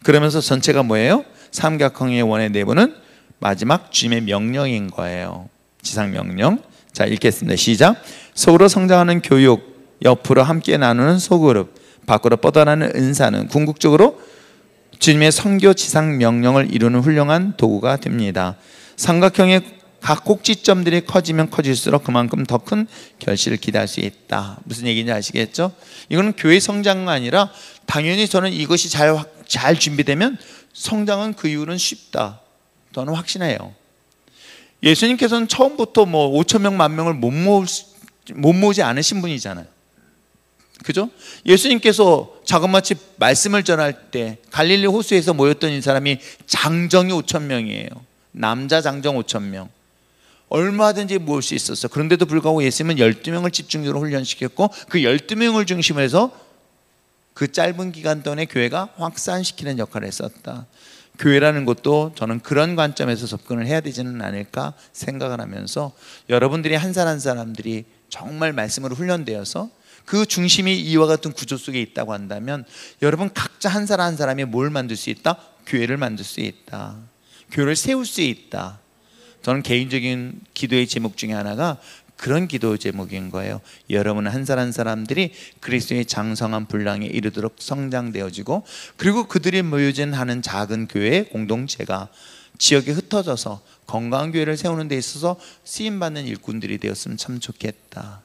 Speaker 1: 그러면서 전체가 뭐예요? 삼각형의 원의 내부는 마지막 주님의 명령인 거예요. 지상 명령. 자, 읽겠습니다. 시작. 서로 성장하는 교육, 옆으로 함께 나누는 소그룹, 밖으로 뻗어나는 은사는 궁극적으로 주님의 선교 지상 명령을 이루는 훌륭한 도구가 됩니다. 삼각형의 각 꼭지점들이 커지면 커질수록 그만큼 더 큰 결실을 기대할 수 있다. 무슨 얘기인지 아시겠죠? 이거는 교회 성장이 아니라, 당연히 저는 이것이 잘 준비되면 성장은 그 이후는 쉽다, 저는 확신해요. 예수님께서는 처음부터 5천 명, 1만 명을 못 모으지 않으신 분이잖아요. 그죠? 예수님께서 자그마치 말씀을 전할 때 갈릴리 호수에서 모였던 이 사람이 장정이 5천 명이에요. 남자 장정 5천 명. 얼마든지 모을 수 있었어요. 그런데도 불구하고 예수님은 12명을 집중적으로 훈련시켰고, 그 12명을 중심으로 해서 그 짧은 기간 동안에 교회가 확산시키는 역할을 했었다. 교회라는 것도 저는 그런 관점에서 접근을 해야 되지는 않을까 생각을 하면서, 여러분들이 한 사람 한 사람들이 정말 말씀으로 훈련되어서 그 중심이 이와 같은 구조 속에 있다고 한다면 여러분 각자 한 사람 한 사람이 뭘 만들 수 있다? 교회를 만들 수 있다. 교회를 세울 수 있다. 저는 개인적인 기도의 제목 중에 하나가 그런 기도 제목인 거예요. 여러분 한 사람 한 사람들이 그리스도의 장성한 분량에 이르도록 성장되어지고, 그리고 그들이 모여진 하는 작은 교회 공동체가 지역에 흩어져서 건강한 교회를 세우는 데 있어서 쓰임받는 일꾼들이 되었으면 참 좋겠다.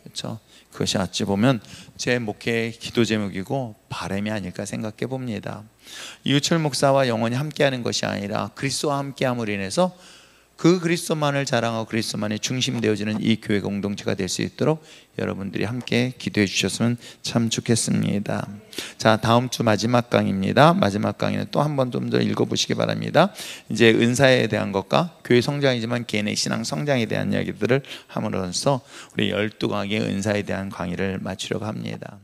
Speaker 1: 그렇죠? 그것이 어찌 보면 제 목회의 기도 제목이고 바람이 아닐까 생각해 봅니다. 이우철 목사와 영원히 함께하는 것이 아니라 그리스도와 함께함으로 인해서 그 그리스도만을 자랑하고 그리스도만이 중심되어지는 이 교회 공동체가 될 수 있도록 여러분들이 함께 기도해 주셨으면 참 좋겠습니다. 자, 다음 주 마지막 강의입니다. 마지막 강의는 또 한 번 좀 더 읽어보시기 바랍니다. 이제 은사에 대한 것과 교회 성장이지만 개인의 신앙 성장에 대한 이야기들을 함으로써 우리 12강의 은사에 대한 강의를 마치려고 합니다.